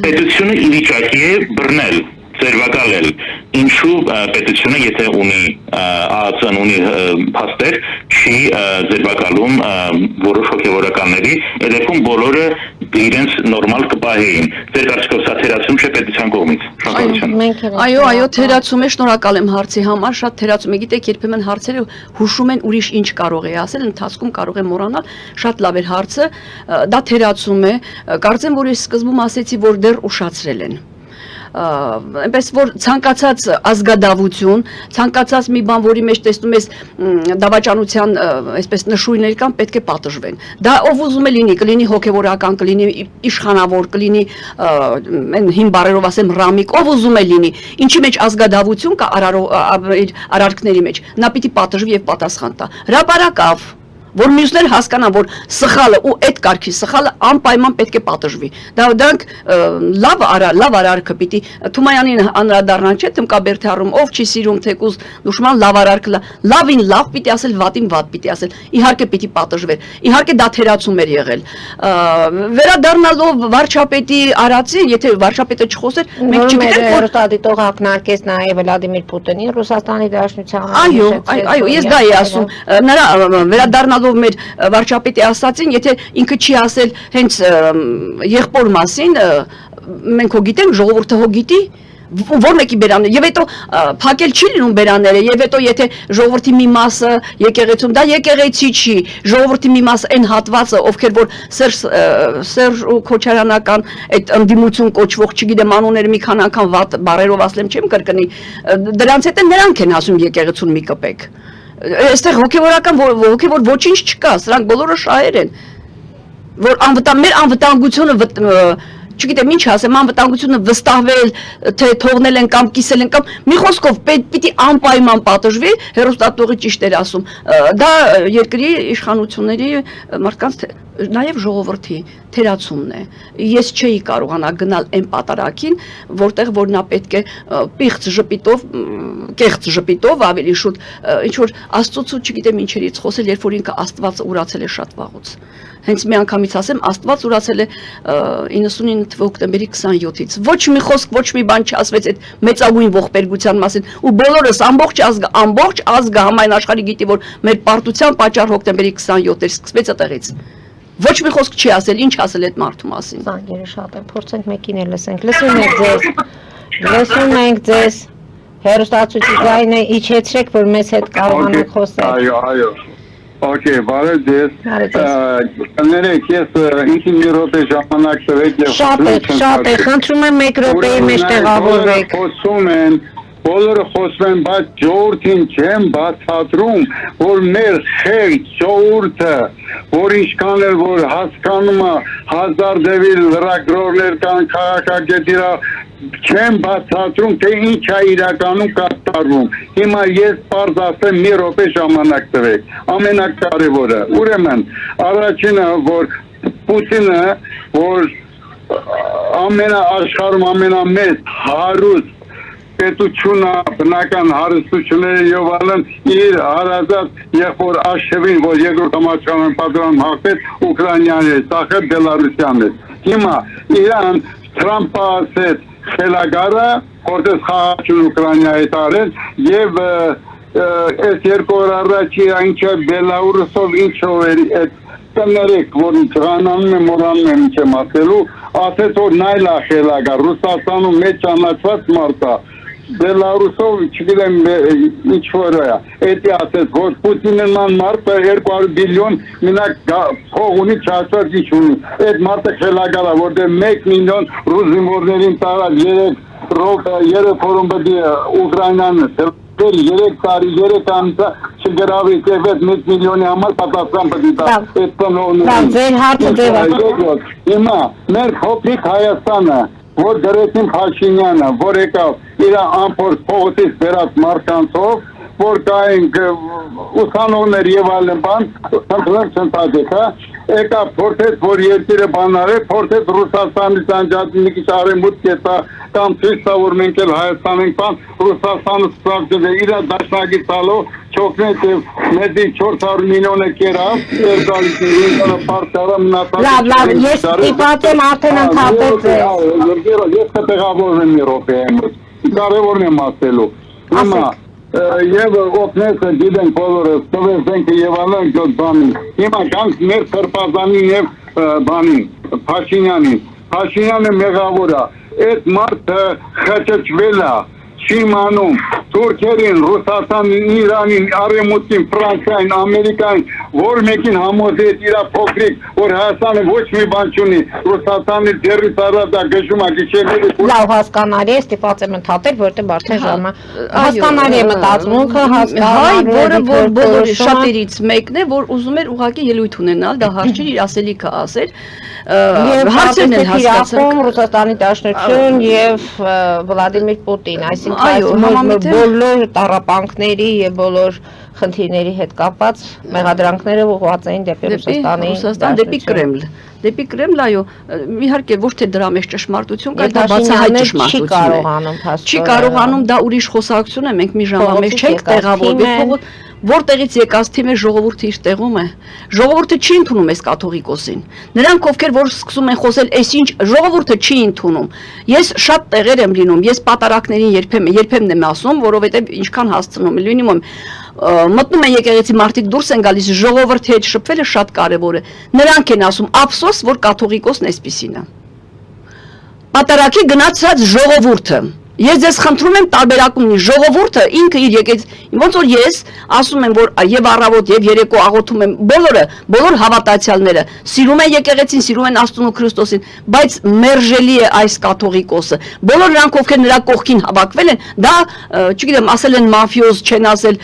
պետությունը ի վիճակի է բռնել, ձերբակալել, ինչու պետությունը եթե ունի ԱԱՑ-ն ունի փաստեր, չի ձերբակալում որոշ հոգևորականների, այդպես բոլորը իրենց նորմալ կպահեին։ Ձեր կարծիքով սա թերացում չէ պետության կողմից։ Շնորհակալություն։ Այո, թերացում է, շնորհակալ եմ հարցի համար, շատ թերացում է։ Գիտեք, երբեմն հարցերը հուշում են ուրիշ ինչ կարող է ասել, ընթացքում կարող է մոռանալ, շատ լավ էր հարցը, դա թերացում է։ Կարծեմ, որ ես սկզբում ասեցի, որ դեռ ուշացրել են։ Այնպես որ ցանկացած ազգադավություն, ցանկացած մի բան, որի մեջ տեսնում ես դավաճանության, այսպես նշույլներ կան, պետք է պատժվեն։ Դա ով ուզում է լինի, կլինի հոգևորական, կլինի իշխանավոր, կլինի այն հին բառերով ասեմ ռամիկ, ով ուզում է լինի, ինչի մեջ ազգադավություն կա արարքների մեջ, նա պիտի պատժվի եւ պատասխան տա։ Հրապարակավ որ մյուսները հասկանան, որ սխալը ու այդ կարգի սխալը անպայման պետք է պատժվի։ Դրանք լավ արարքը պիտի Թումայանին անդրադառնան, չէ՞, Թմկաբերդիարում ով չի սիրում թեկուզ դուշման լավ արարքը, լավին լավ պիտի ասել, վատին վատ պիտի ասել։ Իհարկե պիտի պատժվեր։ Իհարկե դա թերացում էր եղել։ Վերադառնալով վարչապետի արածի, եթե վարչապետը չխոսեր, մենք չգիտենք որ Տադիտող ակնարկեց նաև Վլադիմիր Պուտինին Ռուսաստանի Դաշնության։ Այո, ես դա եմ ասում։ Նրա վերադառնալով մեր վարչապետի ասացին, եթե ինքը չի ասել հենց եղբոր մասին, մենք հո գիտենք, ժողովուրդը հո գիտի, որ մեկի բերանները, եւ հետո փակել չի լինում բերանները, եւ հետո եթե ժողովրդի մի մասը եկեղեցում, դա եկեղեցի չի, ժողովրդի մի մասը այն հատվածը, ովքեր որ Սերժ Քոչարյանական այդ ընդդիմություն կոչվող, չգիտեմ անունները մի քան անգամ վատ բարերով ասեմ չեմ կրկնի, դրանց հետ նրանք են ասում եկեղեցուն մի կպեք։ Այստեղ հոգևոր ոչինչ չկա, սրանք բոլորը շահեր են, որ մեր անվտանգությունը չգիտեմ ինչ ասեմ, անվտանգությունը վստահվել, թե թողնել են կամ կիսել են կամ մի խոսքով պիտի անպայման պատժվի, հեռուստատողի ճիշտ էր ասում, դա երկրի իշխանությունների մարդկանց նաև ժողովրդի թերացումն է։ Ես չէի կարողանա գնալ այն պատարակին, որտեղ որ նա պետք է պիղծ ժպիտով, կեղծ ժպիտով ավելի շուտ ինչ որ Աստծոց ու չգիտեմ ինչերից խոսել, երբ որ ինքը Աստվածը ուրացել է շատ վաղուց։ Հենց մի անգամից ասեմ, Աստված ուրացել է 99 հոկտեմբերի 27-ից։ Ոչ մի խոսք, ոչ մի բան չասվեց այդ մեծագույն ողբերգության մասին, ու բոլորս ամբողջ ազգը համայն աշխարհի գիտի, որ մեր պարտության պատճառ հոկտեմբերի 27-ը սկսվեց այդտեղից։ Ոչ մի խոսք չի ասել, ինչ ասել այդ մարդու մասին։ Զանգերը շատ են, փորձենք մեկին էլ լսենք։ Լսում ենք ձեզ։ Հեռուստացույցի ձայնը իջեցրեք, որ մեզ հետ կարողանանք խոսել։ Այո։ Okay, բարև ձեզ։ Ներեք, ես ինքին մի րոպե ժամանակ տվեք եւ շատ է, խնդրում եմ 1 րոպեի մեջ տեղավորվեք։ Բոլորը խոսում են, բայց ժողովրդին չեն բացատրում, որ մեր խեղճ ժողովուրդը, որ ինչքան էլ որ հասկանում է հազարդևի լրագրողներ կան քաղաքագետիրա չեն բացատրում, թե ինչ է իրականում կատարվում։ Հիմա ես պարզ ասեմ մի րոպե ժամանակ տվեք։ Ամենակարևորը, ուրեմն, առաջինը, որ Պուտինը, որ աշխարհում ամենամեծ հարուստ պետությունը, բնական հարստությունները եւ այլն իր հարազատ եղբոր Աշևին, որ երկրորդ համաշխարհային պատերազմ հաղթեց Ուկրաինան է, սախել Բելարուսյան է։ Հիմա Իրան Թրամփը ասեց խելագարը, որտեղ խաղաղություն Ուկրաինայի տարել եւ այս երկու օր առաջ ինչը Բելարուսով ինչով էր այդ տներեք, որ ծանանում եմ, մորանում եմ ինչեմ ասելու, ասեց որ նայլա խելագար, Ռուսաստանում մեջ ճանաչված մարդ է, Բելարուսով չգիտեմ ինչ որ է, էդի ասեց, որ Պուտինն մարդը 200 բիլիոն մինակ փող ունի, չասած ինչ ունի, այդ մարդը խելագար է, որտեղ 1 միլիոն ռուս զինվորներին տարավ 3 օրում բդի Ուկրաինան 3 տարի, 3 ամսը չգրավի և 1 միլիոնի համար պատասխան պտի տա այդ տնողներին։ Հիմա մեր փոքրիկ Հայաստանը, որ գրեցին Փաշինյանը, որ եկավ իր անփորձ փողոցից բերած մարդկանցով, որ կային ուսանողներ եւ այլն բան, ցանցադեքա, եկավ փորձեց, որ երկիրը բանարե, փորձեց Ռուսաստանից անջատ մի քիչ արևմուտք կեցա, կամ ցույց տա, որ մենք էլ Հայաստան ենք բան, Ռուսաստանը սպասել է իր դաշնակից տալով, չօգնեց եւ մեզի 400 միլիոն է կերավ, երկալիքների պարտարը մնացած։ Լավ, ես ստիպված եմ արդեն ընդհատել ձեզ։ Ես կտեղավորվեմ մի րոպե, կարևորն եմ ասելու։ Հիմա եւ օգնեցը գիտենք բոլորը, ստվեցենք եւ այլն այդ բանին։ Հիմա կանք մեր սրբազանին եւ բանին, Փաշինյանին։ Փաշինյանը մեղավոր է, այդ մարդը խճճվել է, չի մանում Թուրքերին, Ռուսաստանին, Իրանին, Արևմուտքին, Ֆրանսիային, Ամերիկային, որ մեկին համոզեց իր փոքրիկ, որ Հայաստանը ոչ մի բան չունի, Ռուսաստանի ձեռից առած է գժում է գիշերները։ Լավ, հասկանալի է, ստիպված եմ ընդհատել, որտեղ արդեն ժամը հասկանալի է մտածմունքը, հասկանալի որը բոլորի շատերից մեկն է, որ ուզում էր ուղղակի ելույթ ունենալ, դա հարց չի, իր ասելիքը ասեր։ Հարցերն են հասկացել Ռուսաստանի Դաշնություն եւ Վլադիմիր Պուտին, այսինքն համամիտ բոլոր տառապանքների եւ բոլոր խնդիրների հետ կապված մեղադրանքները ուղղված էին դեպի Ռուսաստան, դեպի Կրեմլ։ Դեպի Կրեմլ, այո, իհարկե ոչ թե դրա մեջ ճշմարտություն կա, դա բացահայտ ճշմարտություն է։ Չի կարողանում, դա ուրիշ խոսակցություն է, մենք մի ժամվա մեջ չենք տեղավորվել, որտեղից եկած թիմը ժողովուրդը իր տեղում է։ Ժողովուրդը չի ընդունում այս կաթողիկոսին։ Նրանք ովքեր որ սկսում են խոսել, այսինչ ժողովուրդը չի ընդունում։ Ես շատ տեղեր եմ լինում, ես պատարակներին երբեմն եմ ասում, որովհետև ինչքան հասցնում եմ, լինում եմ մտնում են եկեղեցի մարդիկ դուրս են գալիս, ժողովրդի հետ շփվելը շատ կարևոր է։ Նրանք են ասում, ափսոս, որ կաթողիկոսն այսպիսին է։ Պատարակի գնացած ժողովուրդը Ես ձեզ խնդրում եմ տարբերակում ունի ժողովուրդը ինքը իր եկեղեցի ոնց որ ես ասում եմ որ եւ առավոտ եւ երեկո աղոթում եմ բոլոր հավատացյալները սիրում են եկեղեցին սիրում են Աստծուն ու Քրիստոսին բայց մերժելի է այս կաթողիկոսը բոլոր նրանք ովքեր նրա կողքին հավաքվել են դա չգիտեմ ասել են մաֆիոզ չեն ասել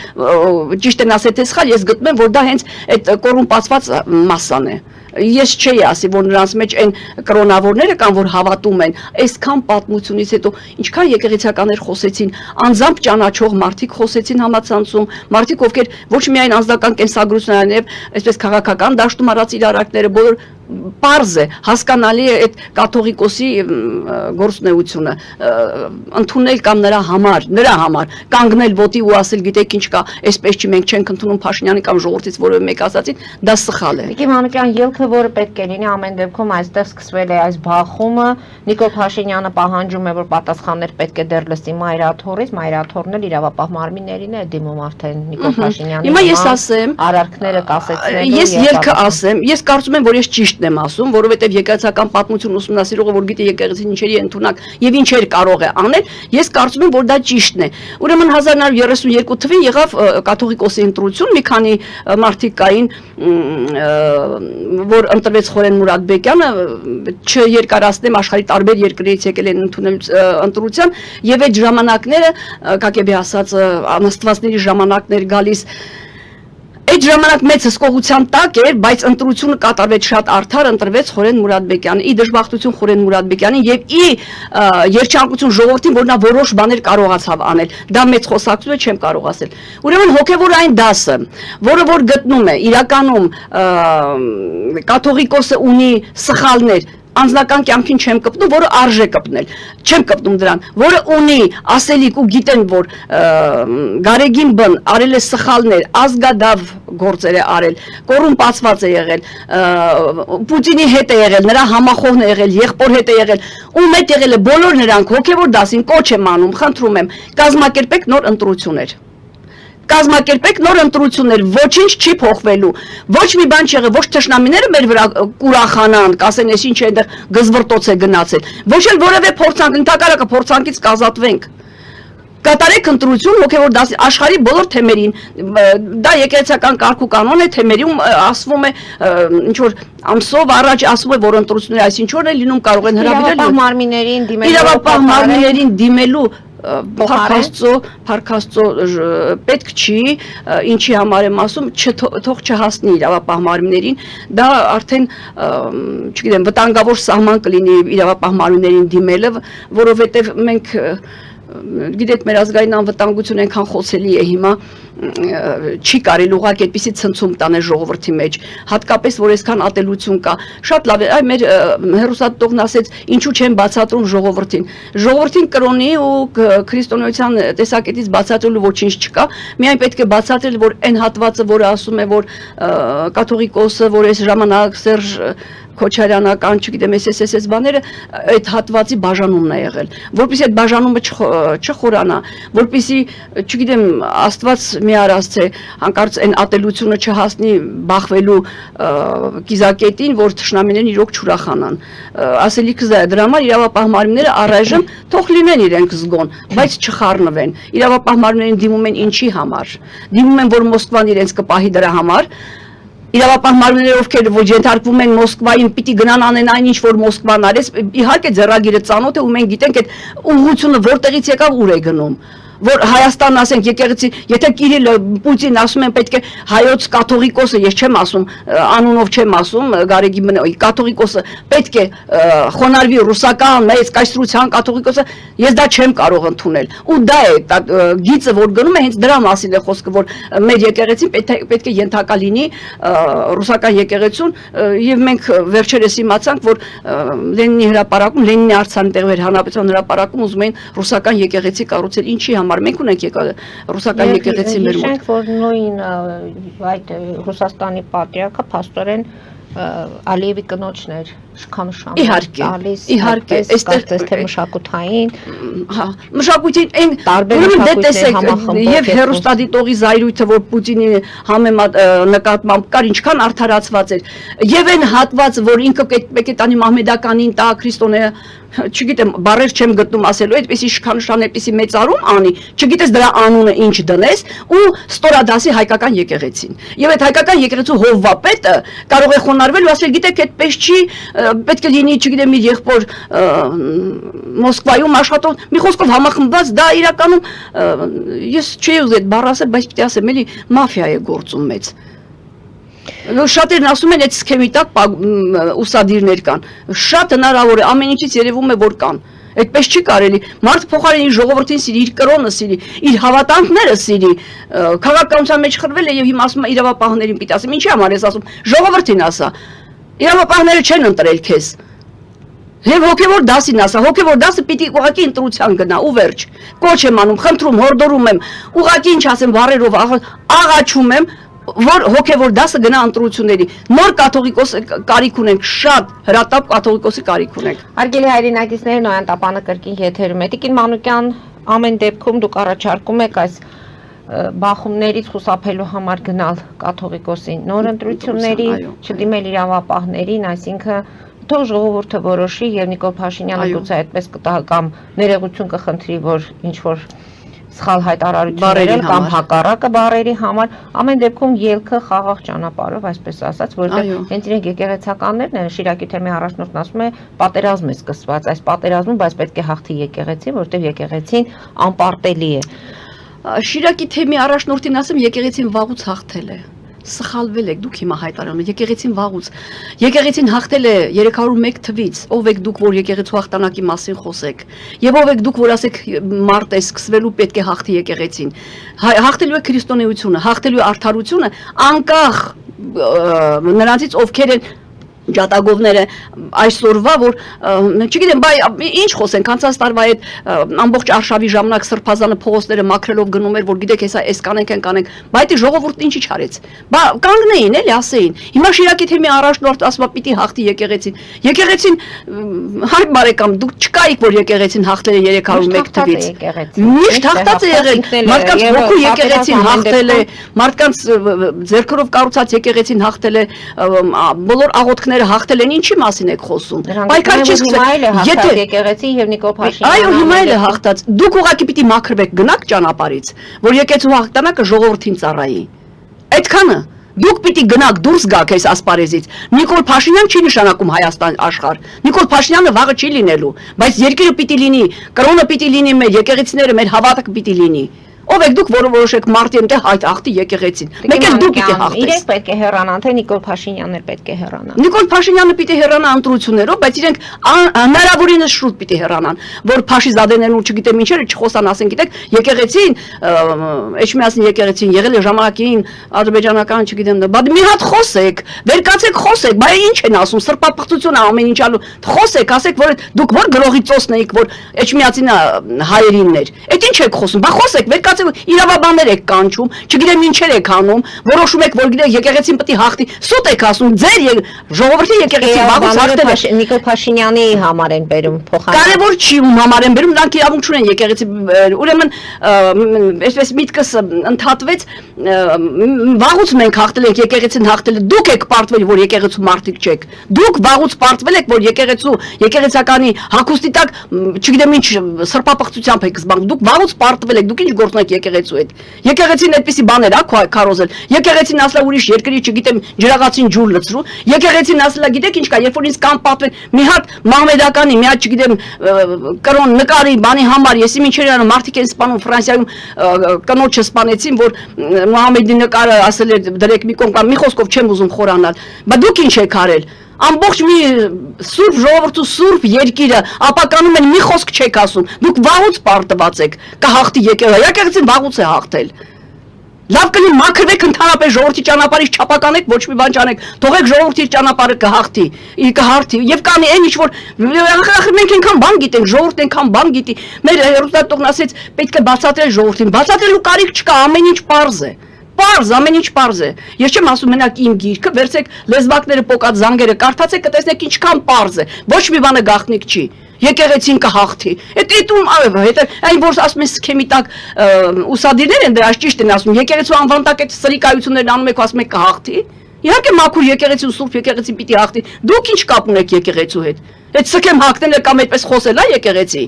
ճիշտ են ասել թե սխալ ես գտնում եմ որ դա հենց այդ կոռումպացված մասսան է Ես չէի ասի, որ նրանց մեջ այն կրոնավորները կան, որ հավատում են, այսքան պատմությունից հետո ինչքան եկեղեցիականներ խոսեցին, անձամբ ճանաչող մարդիկ խոսեցին համացանցում, մարդիկ ովքեր ոչ միայն անձնական կենսագրություն, այլև այսպես քաղաքական դաշտում արած իրարակները, բոլոր Պարզ է, հասկանալի է այդ կաթողիկոսի գործունեությունը, ընդունել կամ նրա համար, կանգնել ոտի ու ասել գիտեք ինչ կա, այսպես չի մենք չենք ընդունում Փաշինյանի կամ ժողովրդից որևէ մեկ ասածին, դա սխալ է։ Նիկի Մանուկյան, ելքը որը պետք է լինի ամեն դեպքում այստեղ սկսվել է այս բախումը, Նիկոլ Փաշինյանը պահանջում է, որ պատասխաններ պետք է դեռ լսի Մայրաթորից, Մայրաթորն էլ իրավապահ մարմիններին է դիմում արդեն Նիկոլ Փաշինյանի։ Հիմա ես ասեմ, արարքները կասեցնելու ես ելքը ասեմ, ես կարծում եմ, որ ես ճիշտ եմ ասում, որովհետև եկեղեցական պատմություն ուսումնասիրողը որ գիտի եկեղեցին ինչերի է ընդունակ եւ ինչեր կարող է անել, ես կարծում եմ, որ դա ճիշտն է։ Ուրեմն 1932 թվին եղավ կաթողիկոսի ընտրություն, մի քանի մարդիկ կային, որ ընտրվեց Խորեն Մուրադբեկյանը, չերկարացնեմ աշխարհի տարբեր երկրներից եկել են ընդունել ընտրության եւ այդ ժամանակները, կակեբի ասած, անաստվածների ժամանակներ գալիս Այդ ժամանակ մեծ հսկողության տակ էր, բայց ընտրությունը կատարվեց շատ արդար, ընտրվեց Խորեն Մուրադբեկյանը, ի դժբախտություն Խորեն Մուրադբեկյանին եւ ի երջանկություն ժողովրդին, որ նա որոշ բաներ կարողացավ անել։ Դա մեծ խոսակցություն է, չեմ կարող ասել։ Ուրեմն հոգեվորային դասը, որը որ գտնում է իրականում կաթողիկոսը ունի սխալներ Անձնական կյանքին չեմ կպնում, որը արժե կպնել, չեմ կպնում դրան, որը ունի ասելիք ու գիտեն, որ գարեգին բն արել է սխալներ, ազգադավ գործեր է արել, կոռումպացված է եղել, Պուտինի հետ է եղել, նրա համախոհն է եղել, եղբոր հետ է եղել, ում հետ եղել է բոլոր նրանք հոգևոր դասին կոչ եմ անում, խնդրում եմ, կազմակերպեք նոր ընտրություններ Կազմակերպեք նոր ընտրություններ, ոչինչ չի փոխվելու, ոչ մի բան չեղել, ոչ թշնամիները մեր վրա կուրախանան, կասեն, ես ինչ է այնտեղ գզվրտոց է գնացել, ոչ էլ որևէ փորձանք, ընդհակառակը փորձանքից կազատվենք։ Կատարեք ընտրություն հոգևոր դասի աշխարհի բոլոր թեմերին, դա եկեղեցական կարգ ու կանոն է, թեմերում ասվում է, ինչ որ ամսով առաջ ասվում է, որ ընտրությունները այսինչ օրն է լինում, կարող են հրավիրել իրավապահ մարմիններին դիմելու Փարքաստո պետք չի, ինչի համար եմ ասում, թող չհասնի իրավապահ մարմիններին, դա արդեն, չգիտեմ, վտանգավոր սահման կլինի իրավապահ մարմիններին դիմելը, որովհետև մենք գիտեք մեր ազգային անվտանգություն այնքան խոսելի է հիմա չի կարելի ուղղակի այդպիսի ցնցում տանել ժողովրդի մեջ հատկապես որ այսքան ատելություն կա շատ լավ է այ մեր հերոսատողն ասեց ինչու չեն բացատրում ժողովրդին կրոնի ու քրիստոնեության տեսակետից բացատրելու ոչինչ չկա միայն պետք է բացատրել որ այն հատվածը որը ասում է որ կաթողիկոսը որ այս ժամանակ Սերժ Քոչարյանական, չգիտեմ, այս բաները այդ հատվածի բաժանումն է եղել, որպեսզի այդ բաժանումը չխորանա, որպեսզի, չգիտեմ, Աստված մի արած է, հանկարծ այն ատելությունը չհասնի բախվելու կիզակետին, որ թշնամիներն իրոք չուրախանան։ Ասելիքս դա է, դրա համար իրավապահ մարմինները առայժմ թող լինեն իրենք զգոն, բայց չխառնվեն։ Իրավապահ մարմիններին դիմում են ինչի համար։ Դիմում են, որ Մոսկվան իրենց կպահի դրա համար Իրավապահ մարմինները ովքեր ոչ ենթարկվում են Մոսկվային պիտի գնան անեն այն ինչ որ Մոսկվան արեց իհարկե ձեռագիրը ծանոթ է ու մենք գիտենք այդ ուղղությունը որտեղից եկավ ուր է գնում որ Հայաստանն ասենք եկեղեցի, եթե Կիրիլը Պուտին ասում են պետք է հայոց կաթողիկոսը, ես չեմ ասում, անունով չեմ ասում, Գարեգի կաթողիկոսը պետք է խոնարհվի ռուսական մեծ կայսրության կաթողիկոսը, ես դա չեմ կարող ընդունել։ Ու դա է գիծը, որ գնում է, հենց դրա մասին է խոսքը, որ մեր եկեղեցին պետք է ենթակա լինի ռուսական եկեղեցուն, եւ մենք վերջերս իմացանք, որ Լենինի հրապարակում, Լենինի արձանի տեղեր հանրապետության հրապարակում ուզում էին ռուսական եկեղեցի կառուցել, ինչի համար մենք ունենք ռուսական եկեղեցի մեր մոտ։ Հիշենք, որ նույն այդ Ռուսաստանի պատրիարքը փաստորեն Ալիևի կնոջն էր շքանշան տալիս, իհարկե, այստեղ թե մշակութային, հա, մշակույթին այն տարբեր մշակույթների եւ հերոստատիտողի զայրույթը, որ Պուտինի համեմատ նկատմամբ կար, ինչքան արդարացված էր, եւ այն հատվածը, որ ինքը պետք է տանի մահմեդականին տա քրիստոնեը, չգիտեմ, բառեր չեմ գտնում ասելու, այդպեսի շքանշան, այդպեսի մեծարում անի, չգիտես դրա անունը ինչ դնես ու ստորադասի հայկական եկեղեցին։ Եվ այդ հայկական եկեղեցու հովվապետը կարող է խոնարհվել ու ասել, գիտեք, այդպես չի, պետք է լինի, չգիտեմ, իր եղբոր Մոսկվայում աշխատող, մի խոսքով համախմբված, դա իրականում ես չէի ուզել այդ բառը ասել, բայց պիտի ասեմ, էլի մաֆիա է գործում մեծ։ Շատերն ասում են այդ սքեմի տակ ուսադիրներ կան, շատ հնարավոր է, ամեն ինչից երևում է, որ կան, այդպես չի կարելի, մարդ փոխարեն իր ժողովրդին սիրի, իր կրոնը սիրի, իր հավատանքները սիրի, քաղաքականության մեջ խրվել է եւ հիմա ասում է իրավապահներին պիտի ասեմ, ինչի համար ես ասում, ժողովրդին ասա, իրավապահները չեն ընտրել քեզ, եւ հոգեվոր դասին ասա, հոգեվոր դասը պիտի ուղղակի ընտրության գնա ու վերջ, կոչ եմ անում, խնդրում, հորդորում եմ, ուղղակի ինչ ասեմ, բառերով աղաչում եմ, որ հոգեվոր դասը գնա ընտրությունների, նոր կաթողիկոս կարիք ունենք, շատ հրատապ կաթողիկոսի կարիք ունենք։ Հարգելի հայրենակիցներ, Նոյան Տապանը կրկին եթերում է։ Տիկին Մանուկյան, ամեն դեպքում դուք առաջարկում եք այս բախումներից խուսափելու համար գնալ կաթողիկոսին նոր ընտրությունների, չդիմել իրավապահներին, այսինքն թող ժողովուրդը որոշի եւ Նիկոլ Փաշինյանը գուցե այդպես կտա կամ ներողություն կխնդրի, որ ինչ որ սխալ հայտարարություններ կամ հակառակը բարերի համար, ամեն դեպքում ելքը խաղաղ ճանապարհով, այսպես ասած, որովհետեւ հենց իրենք եկեղեցականներն են, Շիրակի թեմի առաջնորդն ասում է, պատերազմ է սկսված, այս պատերազմում, բայց պետք է հաղթի եկեղեցին, որովհետեւ եկեղեցին անպարտելի է։ Շիրակի թեմի առաջնորդին ասեմ, եկեղեցին վաղուց հաղթել է։ Սխալվել եք դուք հիմա հայտարարում եք եկեղեցին վաղուց եկեղեցին հաղթել է 301 թվից ով եք դուք որ եկեղեցու հաղթանակի մասին խոսեք եւ ով եք դուք որ ասեք մարտ է սկսվելու պետք է հաղթի եկեղեցին հաղթելու է քրիստոնեությունը հաղթելու է արդարությունը անկախ նրանցից ովքեր են ջատագովները այսօրվա որ չգիտեմ բայ ինչ խոսենք անցած տարվա այդ ամբողջ արշավի ժամանակ սրբազանը փողոցները մաքրելով գնում էր որ գիտեք հեսա էս կանենք են կանենք բայց ժողովուրդն ինչի չարեց բա կանգնեին էլի ասեին հիմա Շիրակի թեմի առաջնորդ ասում է պիտի հաղթի եկեղեցին հայ բարեկամ դուք չկայիք որ եկեղեցին հաղթել է 301 թվից միշտ հաղթած է եղել մարդկանց հոգու եկեղեցին հաղթել է մարդկանց ձեռքերով կառուցած եկեղեցին հաղթել է բոլոր աղոթքները հաղթել են ինչի մասին եք խոսում պայքար չի սկսել եթե եկեղեցի եւ Նիկոլ Փաշինյանը այո հիմա էլ է հաղթած դուք ուղղակի պիտի մաքրվեք գնաք ճանապարհից որ եկեցու հաղթանակը ժողովրդին ծառայի այդքանը դուք պիտի գնաք դուրս գաք այս ասպարեզից Նիկոլ Փաշինյան չի նշանակում Հայաստան աշխարհ Նիկոլ Փաշինյանը վաղը չի լինելու բայց երկիրը պիտի լինի կրոնը պիտի լինի մեր եկեղեցիները մեր հավատքը պիտի լինի ով եք դուք որը որոշեք մարտի ընդ հաղթի եկեղեցին մեկ էլ դուք պիտի հաղթեք իրենք պետք է հեռանան թե Նիկոլ Փաշինյանն էլ պետք է հեռանա Նիկոլ Փաշինյանը պիտի հեռանա ընտրություններով բայց իրենք հնարավորինս շուտ պիտի հեռանան որ Փաշիզադեներն ու չգիտեմ ինչերը չխոսան ասեն գիտեք եկեղեցին Էջմիածին եկեղեցին եղել է ժամանակին ադրբեջանական չգիտեմ բայց մի հատ խոսեք վերկացեք խոսեք բայց ինչ են ասում սրբապղծությունը ամեն ինչ ալու խոսեք ասեք որ դուք որ գրողի ծոսն եք որ Էջմիածին հայերինն էր այդ ինչ եք խոսում բա խոսեք վերկացեք իրավաբաններ եք կանչում, չգիտեմ ինչեր եք անում, որոշում եք, որ գիտեք եկեղեցին պետք է հաղթի, սուտ եք ասում, ձեր ժողովրդի եկեղեցին վաղուց հաղթել է։ Նիկոլ Փաշինյանի համար են բերում փոխանցում։ Կարևոր չի ում համար են բերում, նրանք իրավունք չունեն եկեղեցի, ուրեմն այսպես միտքս ընդհատվեց, վաղուց մենք հաղթել ենք, եկեղեցին հաղթել է, դուք եք պարտվել, որ եկեղեցու մարդիկ չեք։ Դուք վաղուց պարտվել եք, որ եկեղեցականի հագուստի տակ, չգիտեմ ինչ սրբապղծությամբ եք զբաղվում, դուք վաղուց պարտվել եք, դուք ինչ գործ կապունեք եկեղեցու հետ։ Եկեղեցին այդպիսի բաներ ա քարոզել։ Եկեղեցին ասලා ուրիշ երկրի, չգիտեմ, ջրաղացին ջուր լցրու։ Եկեղեցին ասලා գիտեք ինչ կա, երբ որ ինձ կան պատվեն, մի հատ մահմեդականի, մի հատ չգիտեմ, կրոն նկարի բանի համար, եսի ինչեր անում, մարդիկ են սպանում Ֆրանսիայում կնոջը սպանեցին, որ Մուհամեդի նկարը ասել էր դրեք մի կողմ, մի խոսքով չեմ ուզում խորանալ։ Բայց դուք ինչ եք արել։ Ամբողջ մի սուրբ ժողովրդու սուրբ երկիրը ապականում են մի խոսք չեք ասում։ Դուք վաղուց պարտված եք կհաղթի եկեղեցին վաղուց է հաղթել։ Լավ կլինի մաքրվեք ընդհանրապես ժողովրդի ճանապարհից չափականեք, ոչ մի բան չանեք, թողեք ժողովրդի ճանապարհը կհաղթի, կհարթի։ Եվ կանի այն ինչ որ մենք այնքան բան գիտենք, ժողովուրդն այնքան բան գիտի։ Մեր հերոստատողն ասեց պետք է բացատրել ժողովրդին, բացատրելու կարիք չկա, ամեն ինչ պարզ է։ Պարզ, ամեն ինչ պարզ է։ Ես չեմ ասում մենակ իմ գիրքը, վերցեք լեզվակները պոկած զանգերը կարդացեք, կտեսնեք ինչքան պարզ է։ Ոչ մի բանը գաղտնիք չի։ Եկեղեցին կհաղթի։ Այդ այն որ ասում են սքեմի տակ ուսադիրներ են դրանց ճիշտ են ասում։ Եկեղեցու անվան տակ այդ սրիկայություններն անում եք, ասում եք կհաղթի։ Իհարկե մաքուր եկեղեցին սուրբ եկեղեցին պիտի հաղթի։ Դուք ինչ կապ ունեք եկեղեցու հետ։ Այդ սքեմ հաղթելը կամ այդպես խոսելա եկեղեցի։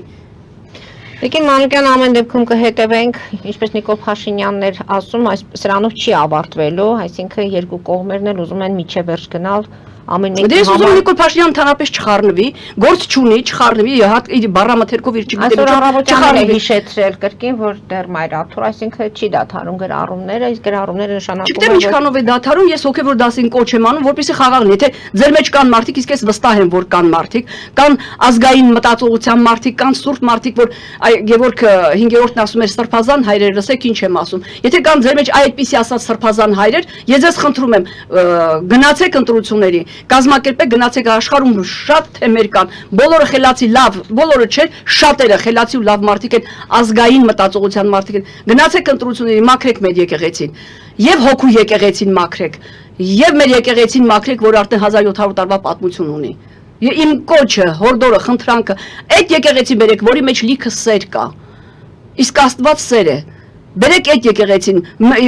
Տիկին Մանուկյան, ամեն դեպքում կհետևենք, ինչպես Նիկոլ Փաշինյանն էր ասում, սրանով չի ավարտվելու, այսինքն երկու կողմերն էլ ուզում են միջև վերջ գնալ, ամեն մեկի համար։ Դες ուզում Նիկոլ Փաշինյանը ընդհանրապես չխառնվի, գործ չունի, չխառնվի, իր բառամթերքով իր չգիտեմ չխառնվի հիշեցրել կրկին, որ դեռ մայրաթուր, այսինքն չի դադարում գրառումները, իսկ գրառումները նշանակում Չգիտեմ ինչքանով է դադարում, ես հոգևոր դասին կոչ եմ անում, որպեսզի խաղաղն, եթե ձեր մեջ կան մարդիկ, իսկ ես վստահ եմ, որ կան մարդիկ, կան ազգային մտածողության մարդիկ, կան սուրբ մարդիկ, որ Գևորգ 5-րդն ասում էր սրբազան հայրեր, լսեք ինչ եմ ասում։ Եթե կան ձեր մեջ այդպիսի ասած սրբազան հայրեր, ես ձեզ խնդրում եմ, գնացեք ընտրությունների, կազմակերպեք, գնացեք աշխարհում շատ թեմեր կան, բոլորը խելացի լավ, բոլորը չէ, շատերը խելացի ու լավ մարդիկ են, ազգային մտածողության մարդիկ են։ Գնացեք ընտրությունների, մաքրեք մեր եկեղեցին, եւ հոգու եկեղեցին մաքրեք, եւ մեր եկեղեցին մաքրեք, որ արդեն 1700 տարվա պատմություն ունի։ Իմ կոչը, հորդորը, խնդրանքը, այդ եկեղեցի բերեք, որի մեջ լիքը սեր կա, իսկ Աստված սեր է, բերեք այդ եկեղեցին,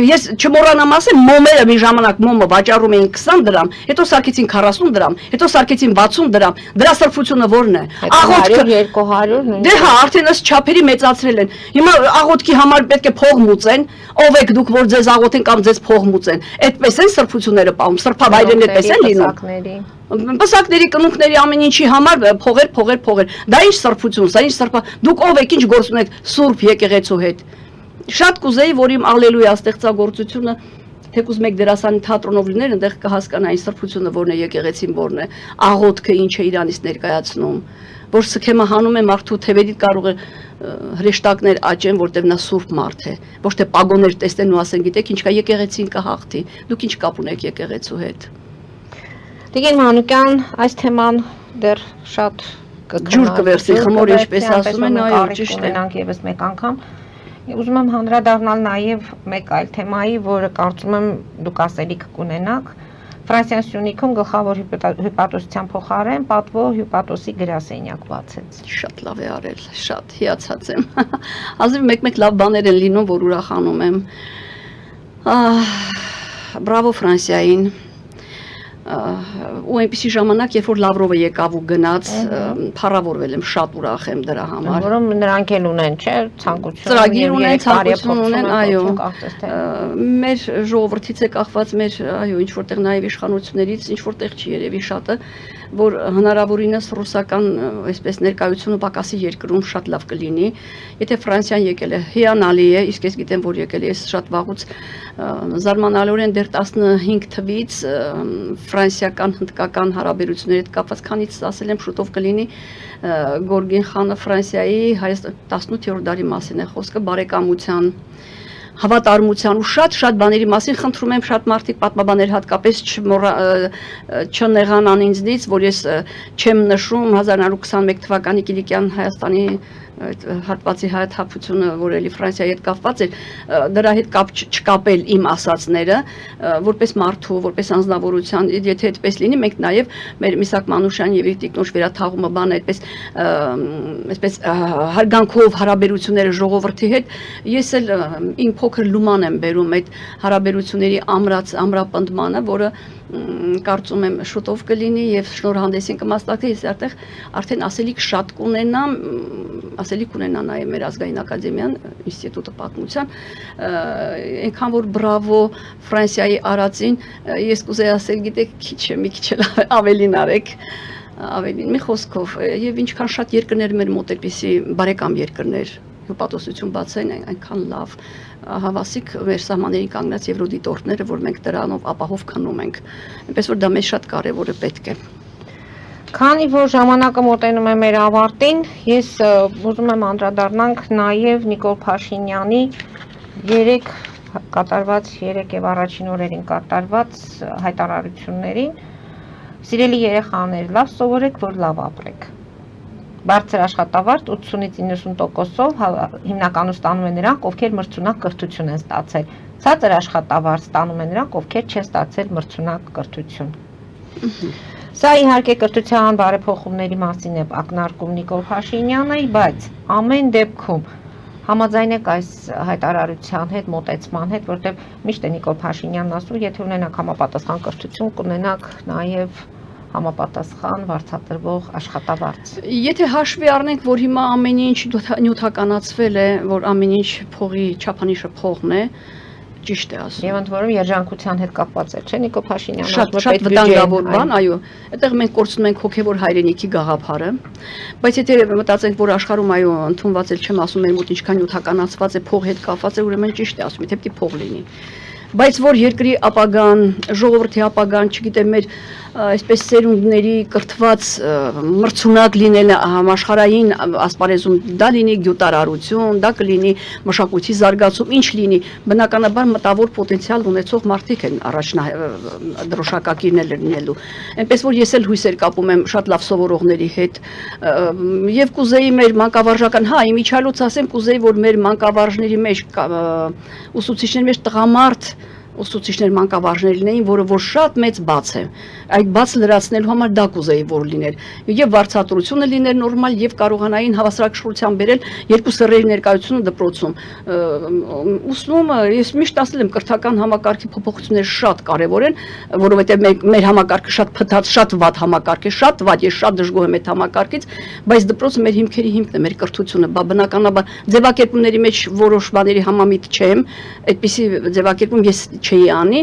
ես չմոռանամ ասեմ, մոմերը մի ժամանակ մոմը վաճառում էին 20 դրամ, հետո սարքեցին 40 դրամ, հետո սարքեցին 60 դրամ, դրա սրբությունը որն է, աղոթքը 200, դե հա, արդեն ըստ չափերի մեծացրել են, հիմա աղոթքի համար պետք է փող մուծեն, ով եք դուք, որ ձեզ աղոթեն կամ ձեզ փող մուծեն, այդպես են սրբությունները պահում, սրբավայրերն այդպես են լինում։ Պսակների, կնունքների ամեն ինչի համար փողեր, դա ինչ սրբություն, սա ինչ սրբա, դուք ով եք, ինչ գործ ունեք սուրբ եկեղեցու հետ։ Շատ կուզեի, որ իմ ալելույա ստեղծագործությունը, թեկուզ մեկ դերասանի թատրոնով լիներ, այնտեղ կհասկանային սրբությունը որն է, եկեղեցին որն է, աղոթքը ինչ է իրանից ներկայացնում, որ սքեմը հանում է մարդու թևերից կարող է հրեշտակներ աճեն, որտեղ նա սուրբ մարդ է, ոչ թե պագոներ տեսնեն ու ասեն, գիտեք ինչ կա, եկեղեցին կհաղթի, դուք ինչ կապ ունեք եկեղեցու հետ։ Տիկին Մանուկյան, այս թեման դեռ շատ ջուր կվերցի, խմոր ինչպես ասում են, այո, ճիշտ է։ Ունենանք եւս մեկ անգամ։ Ուզում եմ հանդրադառնալ նաև մեկ այլ թեմայի, որը կարծում եմ դուք ասելիք կունենաք։ Ֆրանսիան Սյունիքում գլխավոր հյուպատոսության փոխարեն պատվո հյուպատոսի գրասենյակ բացեց։ Շատ լավ է արել, շատ հիացած եմ։ Ազնիվ մեկ-մեկ լավ բաներ են լինում, որ ուրախանում եմ։ Բրավո Ֆրանսիային։ Ու այնպիսի ժամանակ, երբ որ Լավրովը եկավ ու գնաց, փառավորվել եմ, շատ ուրախ եմ դրա համար։ Որում նրանք էլ ունեն, չէ, ցանկություն։ Ծրագիր ունեն, ցանկություն ունեն, այո։ Մեր ժողովրդից է կախված մեր, այո, ինչ որտեղ նաև իշխանություններից, ինչ որտեղ չի երևի շատը, որ հնարավորինս ռուսական այսպես ներկայությունը պակասի երկրում շատ լավ կլինի։ Եթե Ֆրանսիան եկել է, հիանալի է, իսկ ես գիտեմ, որ եկել է, ես շատ վաղուց զարմանալիորեն դեռ 15 թվից ֆրանսիական հնդկական հարաբերությունների հետ կապված, քանից ասել եմ շուտով կլինի Գորգին խանը Ֆրանսիայի 18-րդ դարի մասին է խոսքը, բարեկամության, հավատարմության ու շատ բաների մասին խնդրում եմ շատ մարդիկ պատմաբաներ հատկապես չնեղանան ինձնից, որ ես չեմ նշում 1921 թվականի Կիլիկյան Հայաստանի հատվածի հայաթափությունը, որ էլի Ֆրանսիայի հետ կապված էր, դրա հետ կապ չկապել իմ ասածները, որպես մարդու, որպես անձնավորության, եթե այդպես լինի, մենք նաև մեր Միսակ Մանուշյան եւ իր տիկնոջ վերաթաղումը բանը այդպես հարգանքով հարաբերությունները ժողովրդի հետ, ես էլ իմ փոքր լուման եմ բերում այդ հարաբերությունների ամրապնդմանը, որը կարծում եմ շուտով կլինի եւ շնորհանդեսին կմասնակցի, ես արդեն ասելիք շատ կունենամ, ասելիք ունենա նաև մեր ազգային ակադեմիան, ինստիտուտը պատմության, այնքան որ բրավո Ֆրանսիայի արածին, ես կուզեի ասել, գիտեք, մի քիչ ավելին արեք, ավելին, մի խոսքով, եւ ինչքան շատ երկրներ մեր մոտ այդպիսի բարեկամ երկրներ հյուպատոսություն բացային, այնքան լավ հավասիկ մեր սահմաններին կանգնած եվրոդիտորդները, որ մենք դրանով ապահով քննում ենք, այնպես որ դա մեզ շատ կարևոր է պետք է։ Քանի որ ժամանակը մոտենում է մեր ավարտին, ես ուզում եմ անդրադառնանք նաև Նիկոլ Փաշինյանի 3 եւ առաջին օրերին կատարված հայտարարություններին։ Սիրելի երեխաներ, լավ սովորեք, որ լավ ապրեք։ Բարձր աշխատավարձ 80-ից 90%-ով հիմնականում ստանում են նրանք, ովքեր մրցունակ կրթություն են ստացել։ Ցածր աշխատավարձ ստանում են նրանք, ովքեր չեն ստացել մրցունակ կրթություն։ Սա իհարկե կրթության բարեփոխումների մասին է ակնարկում Նիկոլ Փաշինյանը, բայց ամեն դեպքում համաձայնեք այս հայտարարության հետ, մոտեցման հետ, որտեղ միշտ է Նիկոլ Փաշինյանն ասում, եթե ունենաք համապատասխան կրթություն, կունենաք նաև համապատասխան վարձատրվող աշխատավարձ։ Եթե հաշվի առնենք, որ հիմա ամեն ինչ նյութականացվել է, որ ամեն ինչ փողի չափանիշը փողն է, ճիշտ է ասում։ Եվ ընդ որում երջանկության հետ կապված է, չէ՞ Նիկոլ Փաշինյանը շատ վտանգավոր բան, այո։ Այդտեղ մենք կորցնում ենք հոգևոր հայրենիքի գաղափարը, բայց եթե մտածենք, որ աշխարհում այո ընդունված էլ չեմ ասում, մեր մոտ ինչքան նյութականացված է, փող հետ կապված է, ուրեմն ճիշտ է ասում, եթե պետք է փող լինի։ Բայց որ երկրի ապագան, ժողովրդի ապագան, չգիտեմ, մեր այսպես սերունդների կրթված մրցունակ լինել համաշխարհային ասպարեզում, դա լինի գյուտարարություն, դա կլինի մշակույթի զարգացում, ինչ լինի, բնականաբար մտավոր պոտենցիալ ունեցող մարդիկ են դրոշակակիրներ լինելու։ Այնպես որ ես էլ հույսեր կապում եմ շատ լավ սովորողների հետ եւ կուզեի մեր մանկավարժական, իմիջիալոց ասեմ, կուզեի որ մեր մանկավարժների մեջ ուսուցիչների մեջ տղամարդ ուսուցիչներ մանկավարժներ լինեին, որը որ շատ մեծ բաց է։ Այդ բաց լրացնելու համար դա կուզեի որ լիներ։ Եվ վարձատրությունը լիներ նորմալ եւ կարողանային հավասարակշռության բերել երկու սեռերի ներկայությունը դպրոցում։ Ուսնումը ես միշտ ասել եմ կրթական համակարգի փոփոխությունները շատ կարեւոր են, որովհետեւ մեր համակարգը շատ փտած, շատ վատ համակարգ է, շատ վատ, ես շատ դժգոհ եմ այդ համակարգից, բայց դպրոցը մեր հիմքերի հիմքն է, մեր կրթությունը, բնականաբար ձևակերպումների մեջ որոշ բաների համամիտ չեմ, այդպիսի ձևակերպում ես չէի անի,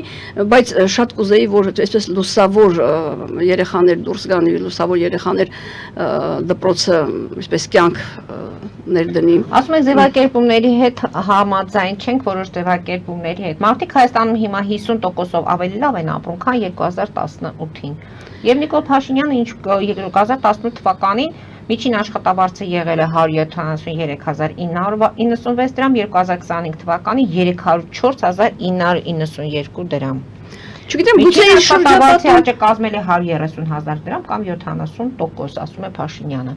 բայց շատ կուզեի, որ այսպես լուսավոր երեխաներ դուրս գան, լուսավոր երեխաներ դպրոցը այսպես կյանք ներդնի։ Ասում են ձևակերպումների հետ համաձայն չենք որոշ ձևակերպումների հետ։ Մարդիկ Հայաստանում հիմա 50%-ով ավելի լավ են ապրում, քան 2018-ին։ Եվ Նիկոլ Փաշինյանը ինչ 2018 թվականին միջին աշխատավարձը եղել է 173,996 դրամ, 2025 թվականին 304,992 դրամ։ Չգիտեմ, գուցե աշխատավարձի աճը կազմել է 130,000 դրամ կամ 70%, ասում է Փաշինյանը։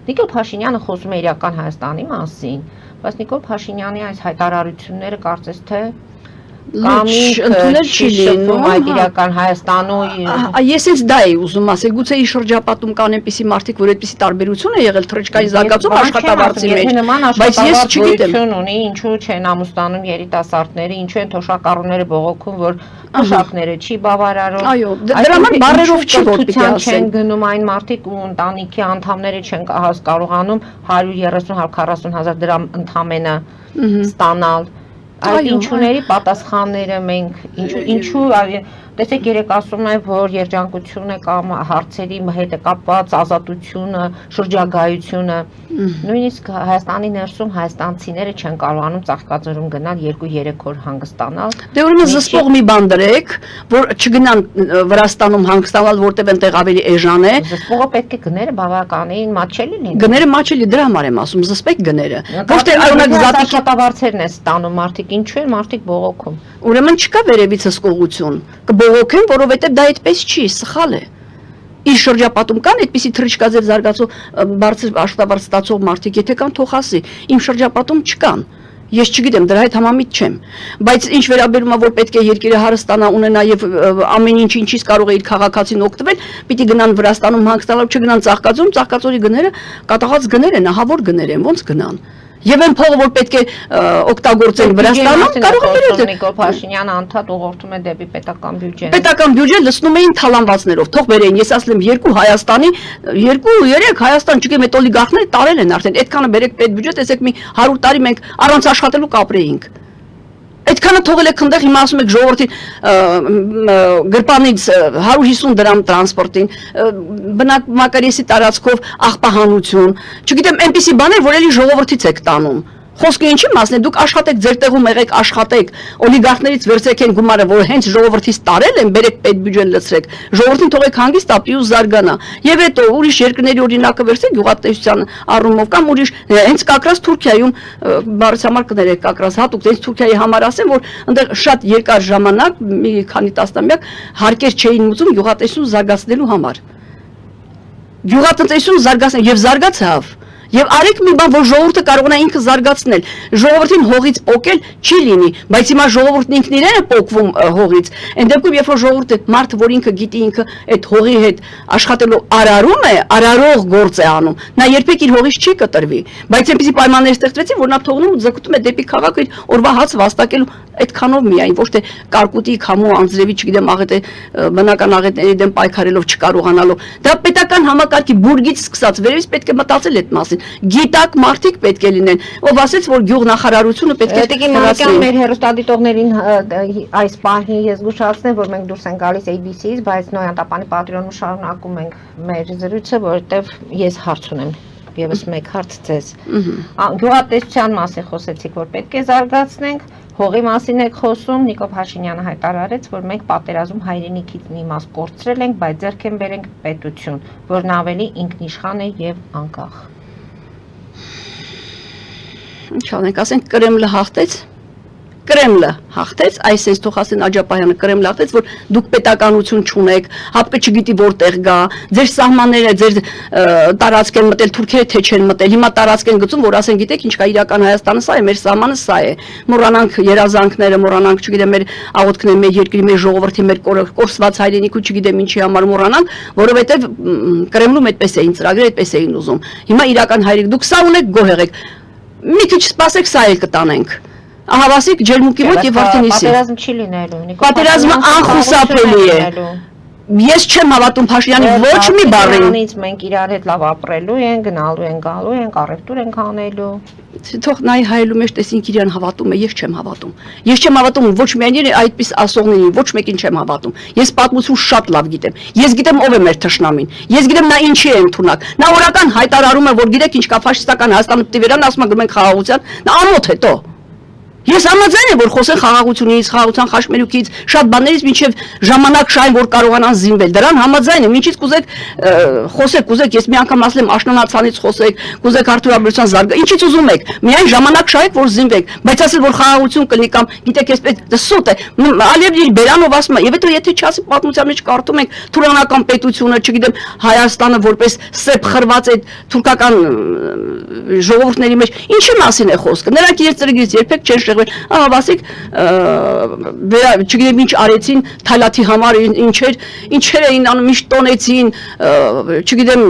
Նիկոլ Փաշինյանը խոսում է իրական Հայաստանի մասին, բայց Նիկոլ Փաշինյանի այս հայտարարությունները կարծես թե կամ ընդունել չի լինում այդ իրական Հայաստանում։ Ես ինձ դա էի ուզում ասել, գուցե ի շրջապատում կան այնպիսի մարդիկ, որ այդպիսի տարբերություն է եղել թռիչքային զարգացում աշխատավարձի մեջ, բայց ես չգիտեմ ունի, ինչու չեն ամուսնանում երիտասարդները, ինչու են թոշակառուները բողոքում, որ թոշակները չի բավարարում։ Այո, դրա համար բառերով չի որ պիտի ասեն։ Չեն գնում այն մարդիկ ու ընտանիքի անդամները չեն կարողանում 130-140,000 դրամ ընդամենը ստանալ։ Այդ ինչուների պատասխանները մենք ինչու տեսեք երեք ասում են որ երջանկությունը կամ հարցերի հետ է կապված ազատությունը, շրջագայությունը, նույնիսկ Հայաստանի ներսում հայաստանցիները չեն կարողանում Ծաղկաձորում գնալ 2-3 օր հանգստանալ։ Դե ուրեմն զսպող մի բան դրեք, որ չգնան Վրաստանում հանգստանալ, որտեղ այնտեղ ավելի էժան է։ Զսպողը պետք է գները բավականին մատչելի լինեն։ Գները մատչելի, դրա համար եմ ասում, զսպեք գները։ Ոչ թե օրինակ աշխատավարձերն է ստանում մարդիկ, ինչու են մարդիկ բողոքում։ Ուրեմն չկա վերևից հսկողություն։ Կբողոքեն, որովհետև դա այդպես չի, սխալ է։ Իր շրջապատում կան այդպիսի թռիչքաձև զարգացող բարձր աշխատավարձ ստացող մարդիկ, եթե կան թող ասի, իմ շրջապատում չկան։ Ես չգիտեմ, դրա հետ համամիտ չեմ, բայց ինչ վերաբերում է որ պետք է երկիրը հարստանա, ունենա եւ ամեն ինչ ինչից կարող է իր քաղաքացին օգտվել, պիտի գնան Վրաստանում հանգստանալ, չգնան Ծաղկաձորում, Ծաղկաձորի գները կատաղած գներ են, ահավոր գներ են, ոնց գնան։ Եվ այն փողը, որ պետք է օգտագործել Վրաստանում, կարող է վերել։ Նիկոլ Փաշինյանը անդադ ուղղորդում է դեպի պետական բյուջեն։ Պետական բյուջեն լցնում էին թալանվածներով, թող բերեին, ես ասել եմ 2 Հայաստանի, 2-3 Հայաստան, չգիտեմ, այդ օլիգարխները տարել են արդեն, այդքանը բերեք պետբյուջե, տեսեք մի 100 տարի մենք առանց աշխատելու կապրեինք։ Այդքանը թողել եք ընդեղ, հիմա ասում եք ժողովրդի գրպանից 150 դրամ տրանսպորտին, բնակ Մակարեսի տարածքով աղբահանություն, չգիտեմ, այնպիսի բաներ, որ էլի ժողովրդից եք տանում։ Խոսքը ինչի մասն է, դուք աշխատեք, ձեր տեղում եղեք, աշխատեք, օլիգարխներից վերցրեք են գումարը, որ հենց ժողովրդից տարել են, բերեք պետբյուջեն լցրեք, ժողովրդին թողեք հանգիստ ապրի ու զարգանա։ Եվ հետո ուրիշ երկրների օրինակը վերցրեք գյուղատնտեսության առումով կամ ուրիշ, հենց կակրած Թուրքիայում բառից համար կներեք կակրած հատուկ, հենց Թուրքիայի համար ասեմ, որ այնտեղ շատ երկար ժամանակ, մի քանի տասնամյակ հարկեր չէին մուծում գյուղատնտեսություն զարգացնելու համար։ Գյուղատնտեսություն զարգացնել եւ զարգացավ։ Եվ արեք մի բան, որ ժողովուրդը կարողանա ինքը զարգացնել։ Ժողովրդին հողից պոկել չի լինի, բայց հիմա ժողովուրդն ինքն իրեն է պոկվում հողից։ Այն դեպքում, երբ որ ժողովուրդը մարդը, որ ինքը գիտի ինքը այդ հողի հետ աշխատելու արարում է, արարող գործ է անում, նա երբեք իր հողից չի կտրվի։ Բայց այնպիսի պայմաններ ստեղծվեցին, որ նա թողնում ու ձգտում է դեպի քաղաքը օրվա հաց վաստակելու այդքանով միայն, ոչ թե կարկուտի, քամու, անձրևի, չգիտեմ, աղետե բնական աղետների դեմ պայքարելով չկարողանալով։ Դա պետական համակարգի բուրգից սկսած վերևից պետք է մտածել այդ մասին։ Գիտակ մարդիկ պետք է լինեն, ով ասեց, որ գյուղնախարարությունը պետք է Տիկին Մանուկյան մեր հեռուստադիտողներին այս պահին ես զգուշացնեմ, որ մենք դուրս ենք գալիս ABC-ից, բայց Նոյան Տապանի պատրիոնում շարունակում ենք մեր զրույցը, որովհետև ես հարց ունեմ, եւս մեկ հարց ձեզ։ Գյուղատնտեսության մասին խոսեցիք, որ պետք է զարգացնենք, հողի մասին եք խոսում, Նիկոլ Փաշինյանը հայտարարեց, որ մենք պատերազմում հայրենիքից մի մաս կորցրել ենք, բայց ձեռք են բերենք պետություն, որն ավելի ինքնիշխան է եւ անկախ։ Ինչ անենք, ասենք Կրեմլը հաղթեց, այսպես թող ասեն Աջապահյանը Կրեմլը հաղթեց, որ դուք պետականություն չունեք, հապկը չգիտի որտեղ գա, ձեր սահմանները, ձեր տարածք են մտել, թուրքերը թե չեն մտել, հիմա տարածք են գծում, որ ասեն գիտեք ինչ կա իրական Հայաստանը սա է, մեր սահմանը սա է, մոռանանք երազանքները, մոռանանք, չգիտեմ, մեր աղոթքները, մեր երկրի, մեր ժողովրդի, մեր կորսված հայրենիք ու չգիտեմ ինչի համար մոռանանք, որովհետև Կրեմլում այդպես էին ծրագրերը, այդպես էին ուզում։ Հիմա իրական հայրիկ, դուք սա ունեք, գոհ եղեք։ Մի քիչ սպասեք, սա էլ կտանենք։ Ահավասիկ ջերմուկի մոտ եւ արդենիսի։ Պատերազմ չի լինելու։ Պատերազմը անխուսափելի է։ Ես չեմ հավատում Փաշինյանի ոչ մի բառին։ Մենք իրար հետ լավ ապրելու ենք, գնալու ենք, գալու ենք, առևտուր ենք անելու։ Թող նայ հայելու մեջ տեսին իրան հավատում է, ես չեմ հավատում։ Ես չեմ հավատում ոչ միայն իր այդպես ասողներին, ոչ մեկին չեմ հավատում։ Ես պատմություն շատ լավ գիտեմ։ Ես գիտեմ ով է մեր թշնամին։ Ես գիտեմ նա ինչի է ընդունակ։ Նա օրական հայտարարում է, որ գիտեք ինչ կա ֆաշիստական Հայաստանը պիտի վերանա, ասում է գնում ենք խաղաղության։ Նա ամոթ է տո։ Ես համաձայն եմ, որ խոսեն խաղաղությունից, խաղաղության խաչմերուկից, շատ բաներից մինչև ժամանակ շահեն, որ կարողանան զինվել։ Դրան համաձայն եմ, ինչից կուզեք խոսեք, ես մի անգամ ասել եմ աշնանացանից խոսեք, կուզեք արդյունաբերության զարգա, ինչից ուզում եք, միայն ժամանակ շահեք, որ զինվեք, բայց ասել, որ խաղաղություն կլինի կամ գիտեք, այսպես դա սուտ է։ Ալիև Բերանով ասում է, եւ հետո եթե չասի պատմության մեջ կարդում ենք թուրանական պետությունը, չգիտեմ, Հայաստանը որպես սեփ խրված այդ թուրքական ժողովուրդների մեջ, ինչի մասին է խոսքը։ Նրանք իրենց ծրագրից երբեք չեն Ահավասիկ, չգիտեմ ինչ արեցին Թալաթի համար, ինչեր էին անում, ինչ տոնեցին, չգիտեմ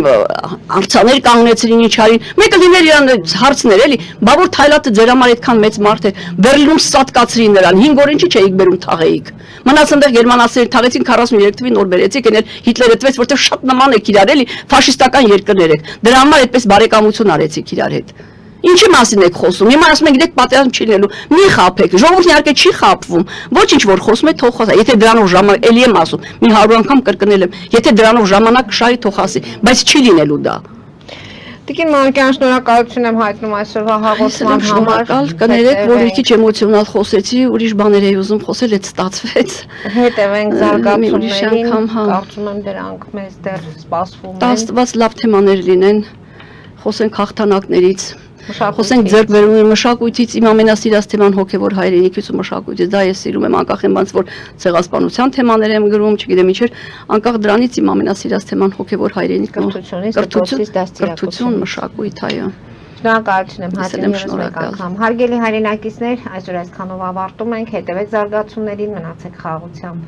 արձաներ կանգնեցին, ինչ արին, մեկը լիներ իրան հարցներ էլի, բա որ Թալաթը ձեր համար այդքան մեծ մարդ է, Բերլինում սատկացրին նրան, 5 օր ինչի չէիք բերում թաղեիք, մնաց ընդեղ գերմանացիներին թաղեցին 43 թվին նոր բերեցիք, էներ Հիտլերը տվեց, որտեղ շատ նման եք իրար էլի, ֆաշիստական երկրներ եք, դրա համար այդպես բարեկամություն արեցիք իրար հետ։ Ինչի մասին եք խոսում։ Հիմա ասում եք գիտեք պատերազմ չի լինելու։ Մի խափեք։ Ժողովուրդն իհարկե չի խափվում։ Ոչինչ որ խոսում է թող խոսա։ Եթե դրանով ժամանակ էլի եմ ասում, մի 100 անգամ կրկնել եմ։ Եթե դրանով ժամանակ շահի թող ասի, բայց չի լինելու դա։ Տիկին Մանուկյան, շնորհակալություն եմ հայտնում այսօրվա հաղորդման համար։ Կներեք, որ մի քիչ էմոցիոնալ խոսեցի, ուրիշ բաներ էի ուզում խոսել, այդ ստացվեց։ Հետևենք զարգացումներին, կարծում եմ դրանք մեզ դեռ սպասվում են։ Աստված լավ թեմաներ լինեն, խոսենք հաղթանակներից։ Խոսենք ձեռքբերումի մշակույթից, իմ ամենասիրած թեման հոգևոր հայրենիքից ու մշակույթից, դա ես սիրում եմ, անկախ եմ բանից, որ ցեղասպանության թեմաներ եմ գրում, չգիտեմ ինչեր, անկախ դրանից իմ ամենասիրած թեման հոգևոր հայրենիք, կրթություն, մշակույթ, այո։ Շնորհակալություն եմ հատիվս մեկ անգամ։ Հարգելի հայրենակիցներ, այսօր այսքանով ավարտում ենք, հետևեք զարգացումներին, մնացեք խաղաղությամբ։